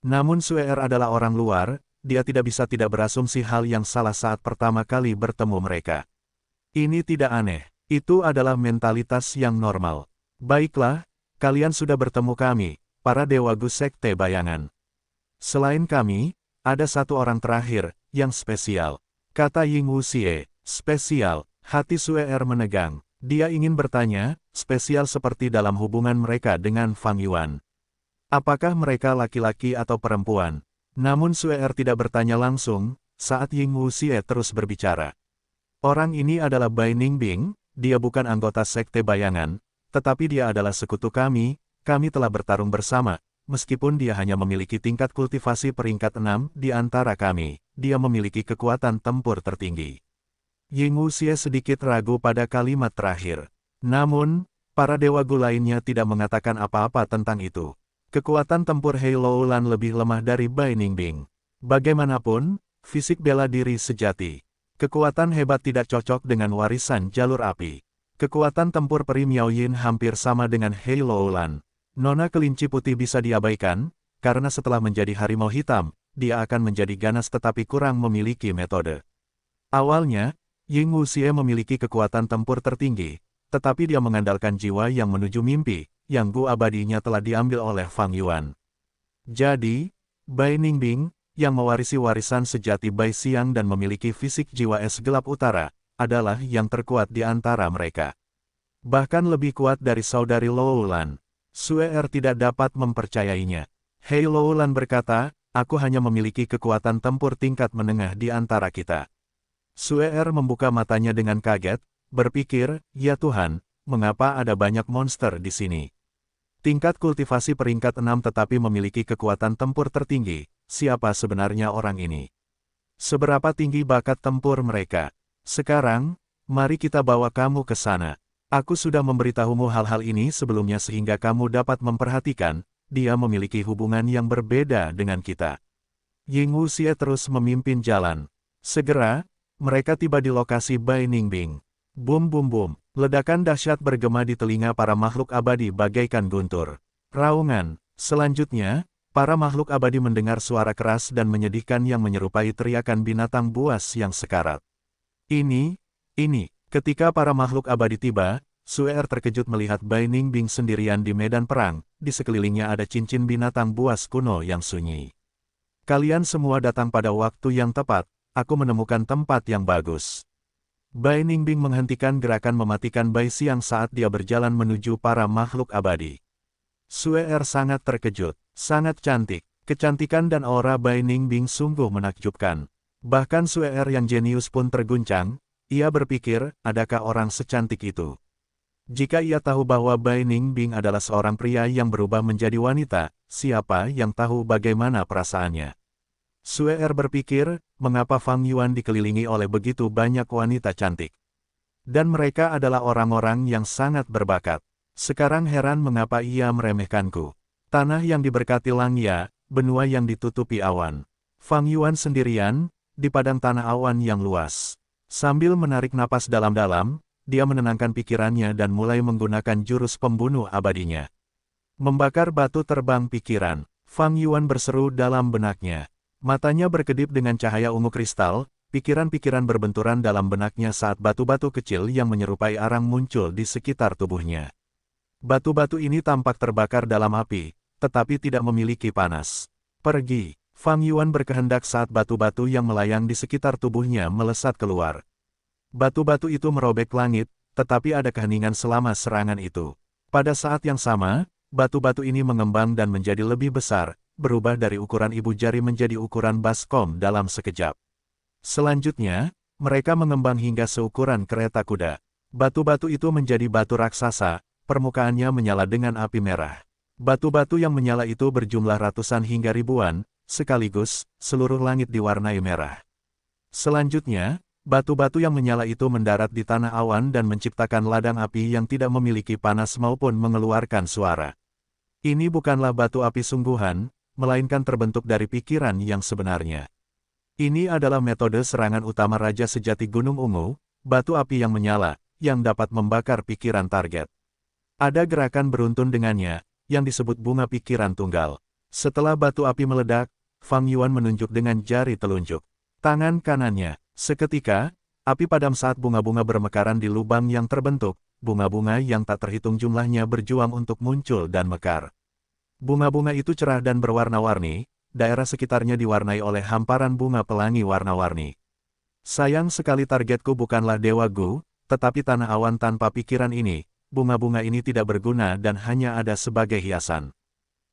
Namun Sue adalah orang luar, dia tidak bisa tidak berasumsi hal yang salah saat pertama kali bertemu mereka. Ini tidak aneh, itu adalah mentalitas yang normal. Baiklah, kalian sudah bertemu kami, para Dewa Gu Sekte Bayangan. Selain kami, ada satu orang terakhir, yang spesial. Kata Ying Wuxie, spesial, hati Sue menegang. Dia ingin bertanya, spesial seperti dalam hubungan mereka dengan Fang Yuan. Apakah mereka laki-laki atau perempuan? Namun Sue tidak bertanya langsung, saat Ying Wuxie terus berbicara. Orang ini adalah Bai Ningbing, dia bukan anggota Sekte Bayangan, tetapi dia adalah sekutu kami telah bertarung bersama, meskipun dia hanya memiliki tingkat kultivasi peringkat 6 di antara kami, dia memiliki kekuatan tempur tertinggi. Ying Wuxie sedikit ragu pada kalimat terakhir. Namun, para dewa Gu lainnya tidak mengatakan apa-apa tentang itu. Kekuatan tempur Heiloulan lebih lemah dari Bai Ningbing. Bagaimanapun, fisik bela diri sejati. Kekuatan hebat tidak cocok dengan warisan jalur api. Kekuatan tempur peri Miaoyin hampir sama dengan Heiloulan. Nona Kelinci Putih bisa diabaikan, karena setelah menjadi harimau hitam, dia akan menjadi ganas tetapi kurang memiliki metode. Awalnya, Ying Wuxie memiliki kekuatan tempur tertinggi, tetapi dia mengandalkan jiwa yang menuju mimpi, yang Gu abadinya telah diambil oleh Fang Yuan. Jadi, Bai Ningbing, yang mewarisi warisan sejati Bai Xiang dan memiliki fisik jiwa es gelap utara, adalah yang terkuat di antara mereka. Bahkan lebih kuat dari saudari Loulan. Sue tidak dapat mempercayainya. Heiloulan berkata, aku hanya memiliki kekuatan tempur tingkat menengah di antara kita. Sue membuka matanya dengan kaget, berpikir, ya Tuhan, mengapa ada banyak monster di sini? Tingkat kultivasi peringkat 6 tetapi memiliki kekuatan tempur tertinggi, siapa sebenarnya orang ini? Seberapa tinggi bakat tempur mereka? Sekarang, mari kita bawa kamu ke sana. Aku sudah memberitahumu hal-hal ini sebelumnya sehingga kamu dapat memperhatikan, dia memiliki hubungan yang berbeda dengan kita. Ying Wuxie terus memimpin jalan. Segera, mereka tiba di lokasi Bai Ningbing. Bum bum bum, ledakan dahsyat bergema di telinga para makhluk abadi bagaikan guntur. Raungan. Selanjutnya, para makhluk abadi mendengar suara keras dan menyedihkan yang menyerupai teriakan binatang buas yang sekarat. Ini. Ketika para makhluk abadi tiba, Sue terkejut melihat Bai Ningbing sendirian di medan perang, di sekelilingnya ada cincin binatang buas kuno yang sunyi. Kalian semua datang pada waktu yang tepat. Aku menemukan tempat yang bagus. Bai Ningbing menghentikan gerakan mematikan Bai Xiang saat dia berjalan menuju para makhluk abadi. Sue sangat terkejut, sangat cantik. Kecantikan dan aura Bai Ningbing sungguh menakjubkan. Bahkan Sue yang jenius pun terguncang, ia berpikir, adakah orang secantik itu? Jika ia tahu bahwa Bai Ningbing adalah seorang pria yang berubah menjadi wanita, siapa yang tahu bagaimana perasaannya? Sue Er berpikir, mengapa Fang Yuan dikelilingi oleh begitu banyak wanita cantik. Dan mereka adalah orang-orang yang sangat berbakat. Sekarang heran mengapa ia meremehkanku. Tanah yang diberkati langya, benua yang ditutupi awan. Fang Yuan sendirian, di padang tanah awan yang luas. Sambil menarik napas dalam-dalam, dia menenangkan pikirannya dan mulai menggunakan jurus pembunuh abadinya. Membakar batu terbang pikiran. Fang Yuan berseru dalam benaknya. Matanya berkedip dengan cahaya ungu kristal, pikiran-pikiran berbenturan dalam benaknya saat batu-batu kecil yang menyerupai arang muncul di sekitar tubuhnya. Batu-batu ini tampak terbakar dalam api, tetapi tidak memiliki panas. Pergi. Fang Yuan berkehendak saat batu-batu yang melayang di sekitar tubuhnya melesat keluar. Batu-batu itu merobek langit, tetapi ada keheningan selama serangan itu. Pada saat yang sama, batu-batu ini mengembang dan menjadi lebih besar, berubah dari ukuran ibu jari menjadi ukuran baskom dalam sekejap. Selanjutnya, mereka mengembang hingga seukuran kereta kuda. Batu-batu itu menjadi batu raksasa, permukaannya menyala dengan api merah. Batu-batu yang menyala itu berjumlah ratusan hingga ribuan, sekaligus, seluruh langit diwarnai merah. Selanjutnya, batu-batu yang menyala itu mendarat di tanah awan dan menciptakan ladang api yang tidak memiliki panas maupun mengeluarkan suara. Ini bukanlah batu api sungguhan, melainkan terbentuk dari pikiran yang sebenarnya. Ini adalah metode serangan utama Raja Sejati Gunung Ungu, batu api yang menyala, yang dapat membakar pikiran target. Ada gerakan beruntun dengannya, yang disebut bunga pikiran tunggal. Setelah batu api meledak, Fang Yuan menunjuk dengan jari telunjuk. Tangan kanannya, seketika, api padam saat bunga-bunga bermekaran di lubang yang terbentuk, bunga-bunga yang tak terhitung jumlahnya berjuang untuk muncul dan mekar. Bunga-bunga itu cerah dan berwarna-warni, daerah sekitarnya diwarnai oleh hamparan bunga pelangi warna-warni. Sayang sekali targetku bukanlah Dewa Gu, tetapi tanah awan tanpa pikiran ini, bunga-bunga ini tidak berguna dan hanya ada sebagai hiasan.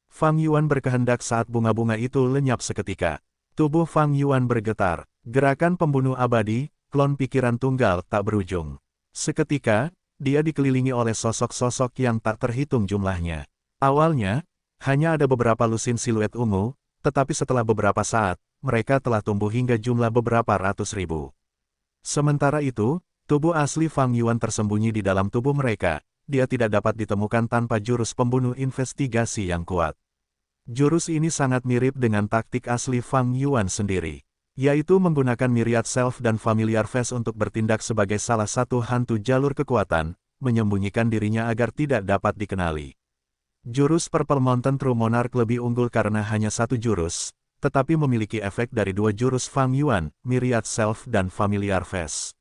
Fang Yuan berkehendak saat bunga-bunga itu lenyap seketika. Tubuh Fang Yuan bergetar, gerakan pembunuh abadi, klon pikiran tunggal tak berujung. Seketika, dia dikelilingi oleh sosok-sosok yang tak terhitung jumlahnya. Awalnya, hanya ada beberapa lusin siluet ungu, tetapi setelah beberapa saat, mereka telah tumbuh hingga jumlah beberapa ratus ribu. Sementara itu, tubuh asli Fang Yuan tersembunyi di dalam tubuh mereka, dia tidak dapat ditemukan tanpa jurus pembunuh investigasi yang kuat. Jurus ini sangat mirip dengan taktik asli Fang Yuan sendiri, yaitu menggunakan Myriad Self dan Familiar Face untuk bertindak sebagai salah satu hantu jalur kekuatan, menyembunyikan dirinya agar tidak dapat dikenali. Jurus Purple Mountain True Monarch lebih unggul karena hanya satu jurus, tetapi memiliki efek dari dua jurus Fang Yuan, Myriad Self dan Familiar Face.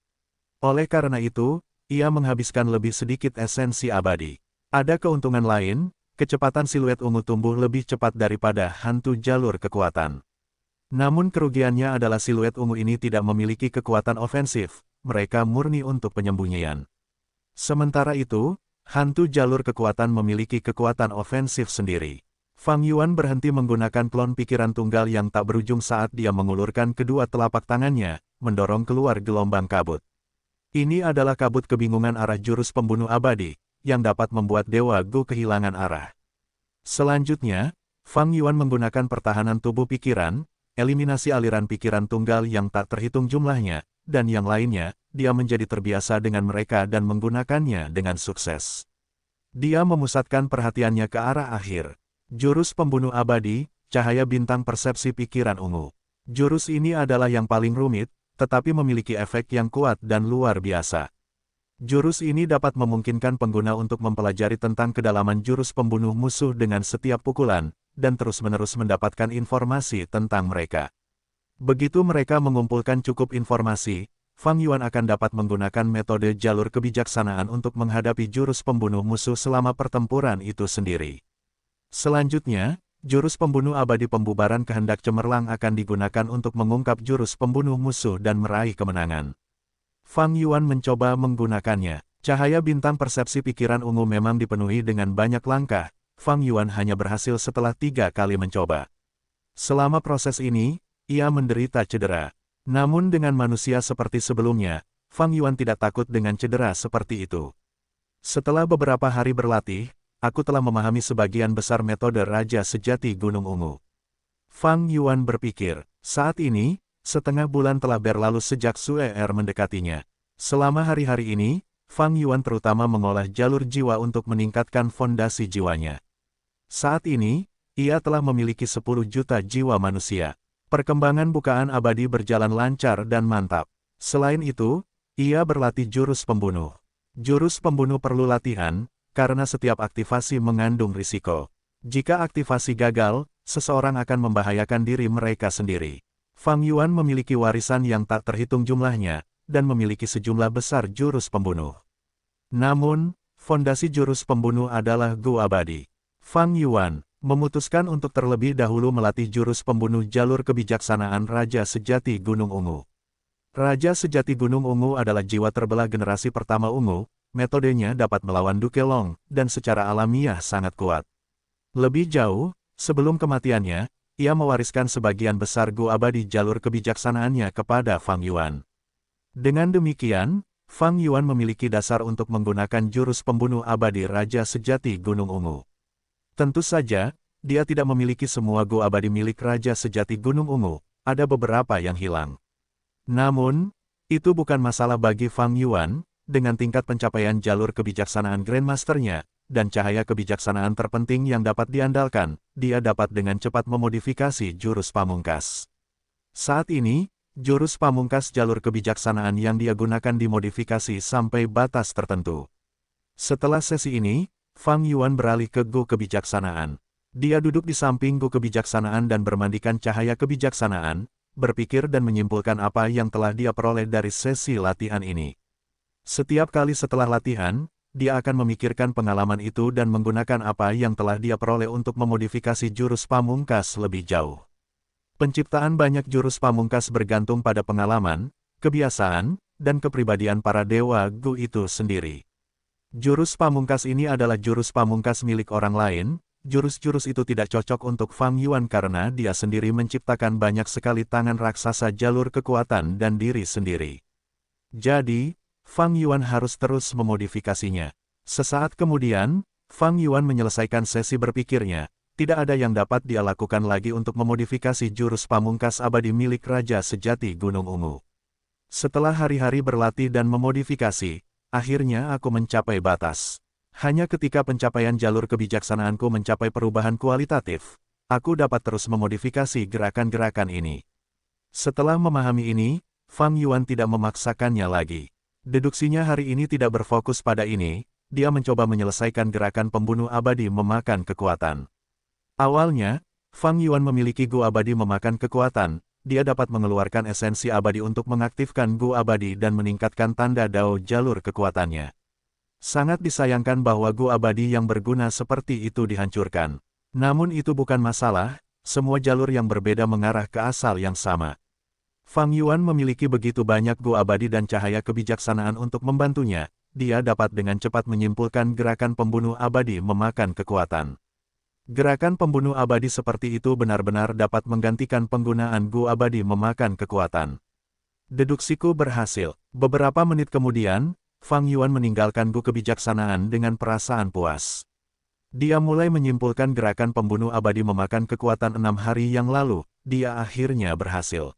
Oleh karena itu, ia menghabiskan lebih sedikit esensi abadi. Ada keuntungan lain, kecepatan siluet ungu tumbuh lebih cepat daripada hantu jalur kekuatan. Namun kerugiannya adalah siluet ungu ini tidak memiliki kekuatan ofensif, mereka murni untuk penyembunyian. Sementara itu, hantu jalur kekuatan memiliki kekuatan ofensif sendiri. Fang Yuan berhenti menggunakan klon pikiran tunggal yang tak berujung saat dia mengulurkan kedua telapak tangannya, mendorong keluar gelombang kabut. Ini adalah kabut kebingungan arah jurus pembunuh abadi, yang dapat membuat Dewa Gu kehilangan arah. Selanjutnya, Fang Yuan menggunakan pertahanan tubuh pikiran, eliminasi aliran pikiran tunggal yang tak terhitung jumlahnya, dan yang lainnya, dia menjadi terbiasa dengan mereka dan menggunakannya dengan sukses. Dia memusatkan perhatiannya ke arah akhir. Jurus pembunuh abadi, cahaya bintang persepsi pikiran ungu. Jurus ini adalah yang paling rumit, tetapi memiliki efek yang kuat dan luar biasa. Jurus ini dapat memungkinkan pengguna untuk mempelajari tentang kedalaman jurus pembunuh musuh dengan setiap pukulan, dan terus-menerus mendapatkan informasi tentang mereka. Begitu mereka mengumpulkan cukup informasi, Fang Yuan akan dapat menggunakan metode jalur kebijaksanaan untuk menghadapi jurus pembunuh musuh selama pertempuran itu sendiri. Selanjutnya, jurus pembunuh abadi pembubaran kehendak cemerlang akan digunakan untuk mengungkap jurus pembunuh musuh dan meraih kemenangan. Fang Yuan mencoba menggunakannya. Cahaya bintang persepsi pikiran ungu memang dipenuhi dengan banyak langkah, Fang Yuan hanya berhasil setelah 3 kali mencoba. Selama proses ini, ia menderita cedera. Namun dengan manusia seperti sebelumnya, Fang Yuan tidak takut dengan cedera seperti itu. Setelah beberapa hari berlatih, aku telah memahami sebagian besar metode Raja Sejati Gunung Ungu. Fang Yuan berpikir, Saat ini, setengah bulan telah berlalu sejak Sue mendekatinya. Selama hari-hari ini, Fang Yuan terutama mengolah jalur jiwa untuk meningkatkan fondasi jiwanya. Saat ini, ia telah memiliki 10 juta jiwa manusia. Perkembangan bukaan abadi berjalan lancar dan mantap. Selain itu, ia berlatih jurus pembunuh. Jurus pembunuh perlu latihan, karena setiap aktivasi mengandung risiko. Jika aktivasi gagal, seseorang akan membahayakan diri mereka sendiri. Fang Yuan memiliki warisan yang tak terhitung jumlahnya, dan memiliki sejumlah besar jurus pembunuh. Namun, fondasi jurus pembunuh adalah Gu Abadi. Fang Yuan memutuskan untuk terlebih dahulu melatih jurus pembunuh jalur kebijaksanaan Raja Sejati Gunung Ungu. Raja Sejati Gunung Ungu adalah jiwa terbelah generasi pertama Ungu, metodenya dapat melawan Duke Long, dan secara alamiah sangat kuat. Lebih jauh, sebelum kematiannya, ia mewariskan sebagian besar Gu Abadi jalur kebijaksanaannya kepada Fang Yuan. Dengan demikian, Fang Yuan memiliki dasar untuk menggunakan jurus pembunuh abadi Raja Sejati Gunung Ungu. Tentu saja, dia tidak memiliki semua Gu Abadi milik Raja Sejati Gunung Ungu, ada beberapa yang hilang. Namun, itu bukan masalah bagi Fang Yuan, dengan tingkat pencapaian jalur kebijaksanaan Grandmaster-nya, dan cahaya kebijaksanaan terpenting yang dapat diandalkan, dia dapat dengan cepat memodifikasi jurus pamungkas. Saat ini, jurus pamungkas jalur kebijaksanaan yang dia gunakan dimodifikasi sampai batas tertentu. Setelah sesi ini, Fang Yuan beralih ke Gu kebijaksanaan. Dia duduk di samping Gu kebijaksanaan dan bermandikan cahaya kebijaksanaan, berpikir dan menyimpulkan apa yang telah dia peroleh dari sesi latihan ini. Setiap kali setelah latihan, dia akan memikirkan pengalaman itu dan menggunakan apa yang telah dia peroleh untuk memodifikasi jurus pamungkas lebih jauh. Penciptaan banyak jurus pamungkas bergantung pada pengalaman, kebiasaan, dan kepribadian para dewa Gu itu sendiri. Jurus pamungkas ini adalah jurus pamungkas milik orang lain. Jurus-jurus itu tidak cocok untuk Fang Yuan karena dia sendiri menciptakan banyak sekali tangan raksasa jalur kekuatan dan diri sendiri. Jadi, Fang Yuan harus terus memodifikasinya. Sesaat kemudian, Fang Yuan menyelesaikan sesi berpikirnya. Tidak ada yang dapat dia lakukan lagi untuk memodifikasi jurus pamungkas abadi milik Raja Sejati Gunung Ungu. Setelah hari-hari berlatih dan memodifikasi, akhirnya aku mencapai batas. Hanya ketika pencapaian jalur kebijaksanaanku mencapai perubahan kualitatif, aku dapat terus memodifikasi gerakan-gerakan ini. Setelah memahami ini, Fang Yuan tidak memaksakannya lagi. Deduksinya hari ini tidak berfokus pada ini, dia mencoba menyelesaikan gerakan pembunuh abadi memakan kekuatan. Awalnya, Fang Yuan memiliki Gu abadi memakan kekuatan, dia dapat mengeluarkan esensi abadi untuk mengaktifkan Gu abadi dan meningkatkan tanda Dao jalur kekuatannya. Sangat disayangkan bahwa Gu abadi yang berguna seperti itu dihancurkan. Namun itu bukan masalah, semua jalur yang berbeda mengarah ke asal yang sama. Fang Yuan memiliki begitu banyak Gu abadi dan cahaya kebijaksanaan untuk membantunya, dia dapat dengan cepat menyimpulkan gerakan pembunuh abadi memakan kekuatan. Gerakan pembunuh abadi seperti itu benar-benar dapat menggantikan penggunaan Gu abadi memakan kekuatan. Deduksiku berhasil. Beberapa menit kemudian, Fang Yuan meninggalkan Gu kebijaksanaan dengan perasaan puas. Dia mulai menyimpulkan gerakan pembunuh abadi memakan kekuatan 6 hari yang lalu, dia akhirnya berhasil.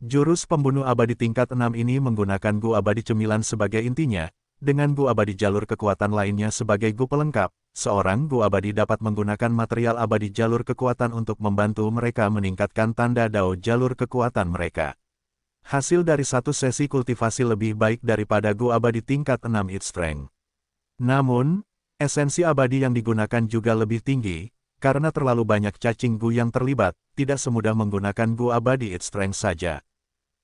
Jurus pembunuh abadi tingkat 6 ini menggunakan Gu abadi cemilan sebagai intinya, dengan Gu abadi jalur kekuatan lainnya sebagai Gu pelengkap, seorang Gu abadi dapat menggunakan material abadi jalur kekuatan untuk membantu mereka meningkatkan tanda Dao jalur kekuatan mereka. Hasil dari satu sesi kultivasi lebih baik daripada Gu abadi tingkat 6 Its Strength. Namun, esensi abadi yang digunakan juga lebih tinggi, karena terlalu banyak cacing Gu yang terlibat, tidak semudah menggunakan Gu abadi Its Strength saja.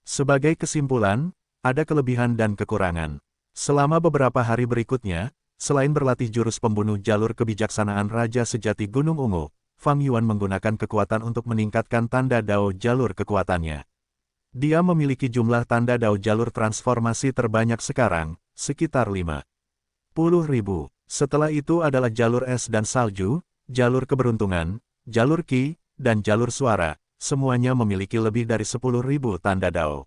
Sebagai kesimpulan, ada kelebihan dan kekurangan. Selama beberapa hari berikutnya, selain berlatih jurus pembunuh jalur kebijaksanaan Raja Sejati Gunung Ungu, Fang Yuan menggunakan kekuatan untuk meningkatkan tanda Dao jalur kekuatannya. Dia memiliki jumlah tanda Dao jalur transformasi terbanyak sekarang, sekitar 50.000. Setelah itu adalah jalur es dan salju, jalur keberuntungan, jalur ki, dan jalur suara. Semuanya memiliki lebih dari 10.000 tanda Dao.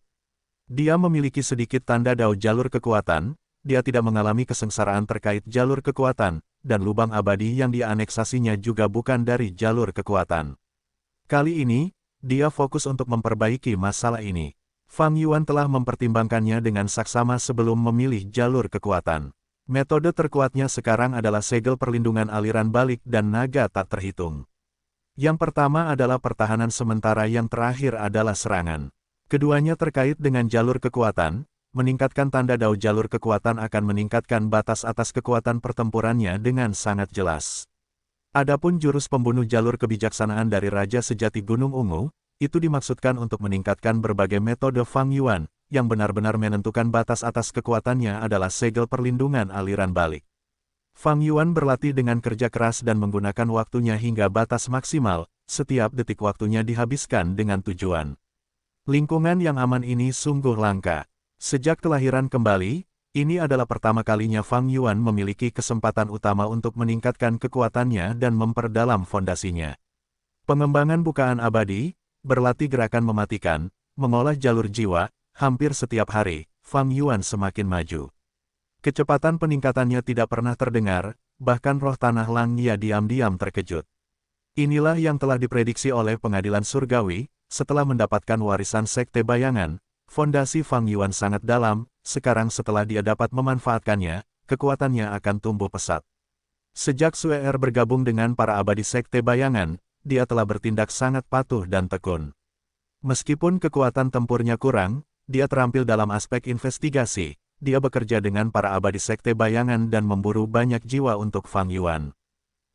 Dia memiliki sedikit tanda Dao jalur kekuatan, dia tidak mengalami kesengsaraan terkait jalur kekuatan, dan lubang abadi yang dianeksasinya juga bukan dari jalur kekuatan. Kali ini, dia fokus untuk memperbaiki masalah ini. Fang Yuan telah mempertimbangkannya dengan saksama sebelum memilih jalur kekuatan. Metode terkuatnya sekarang adalah segel perlindungan aliran balik dan naga tak terhitung. Yang pertama adalah pertahanan sementara, yang terakhir adalah serangan. Keduanya terkait dengan jalur kekuatan. Meningkatkan tanda dao jalur kekuatan akan meningkatkan batas atas kekuatan pertempurannya dengan sangat jelas. Adapun jurus pembunuh jalur kebijaksanaan dari Raja Sejati Gunung Ungu, itu dimaksudkan untuk meningkatkan berbagai metode Fang Yuan, yang benar-benar menentukan batas atas kekuatannya adalah segel perlindungan aliran balik. Fang Yuan berlatih dengan kerja keras dan menggunakan waktunya hingga batas maksimal, setiap detik waktunya dihabiskan dengan tujuan. Lingkungan yang aman ini sungguh langka. Sejak kelahiran kembali, ini adalah pertama kalinya Fang Yuan memiliki kesempatan utama untuk meningkatkan kekuatannya dan memperdalam fondasinya. Pengembangan bukaan abadi, berlatih gerakan mematikan, mengolah jalur jiwa, hampir setiap hari, Fang Yuan semakin maju. Kecepatan peningkatannya tidak pernah terdengar, bahkan roh tanah Langya diam-diam terkejut. Inilah yang telah diprediksi oleh pengadilan surgawi, setelah mendapatkan warisan Sekte Bayangan. Fondasi Fang Yuan sangat dalam, sekarang setelah dia dapat memanfaatkannya, kekuatannya akan tumbuh pesat. Sejak Suer bergabung dengan para abadi Sekte Bayangan, dia telah bertindak sangat patuh dan tekun. Meskipun kekuatan tempurnya kurang, dia terampil dalam aspek investigasi, dia bekerja dengan para abadi Sekte Bayangan dan memburu banyak jiwa untuk Fang Yuan.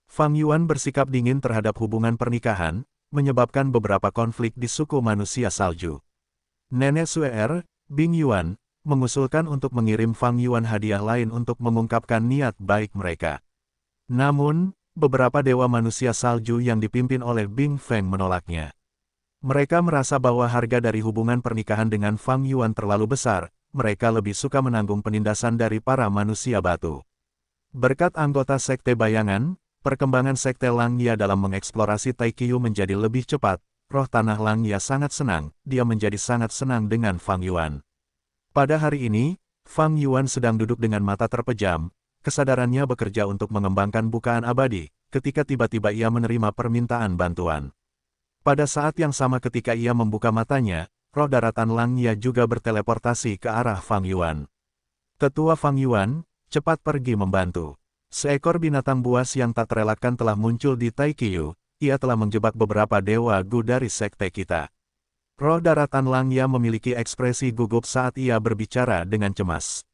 Fang Yuan bersikap dingin terhadap hubungan pernikahan, menyebabkan beberapa konflik di suku manusia salju. Nenek Suer, Bing Yuan, mengusulkan untuk mengirim Fang Yuan hadiah lain untuk mengungkapkan niat baik mereka. Namun, beberapa dewa manusia salju yang dipimpin oleh Bing Feng menolaknya. Mereka merasa bahwa harga dari hubungan pernikahan dengan Fang Yuan terlalu besar, mereka lebih suka menanggung penindasan dari para manusia batu. Berkat anggota Sekte Bayangan, perkembangan Sekte Langya dalam mengeksplorasi Taiqiu menjadi lebih cepat. Roh tanah Langya sangat senang, dia menjadi sangat senang dengan Fang Yuan. Pada hari ini, Fang Yuan sedang duduk dengan mata terpejam, kesadarannya bekerja untuk mengembangkan bukaan abadi, ketika tiba-tiba ia menerima permintaan bantuan. Pada saat yang sama ketika ia membuka matanya, roh daratan Langya juga berteleportasi ke arah Fang Yuan. Tetua Fang Yuan, cepat pergi membantu. Seekor binatang buas yang tak terelakkan telah muncul di Taiqiu. Ia telah menjebak beberapa dewa Gu dari sekte kita. Roh daratan Langya memiliki ekspresi gugup saat ia berbicara dengan cemas.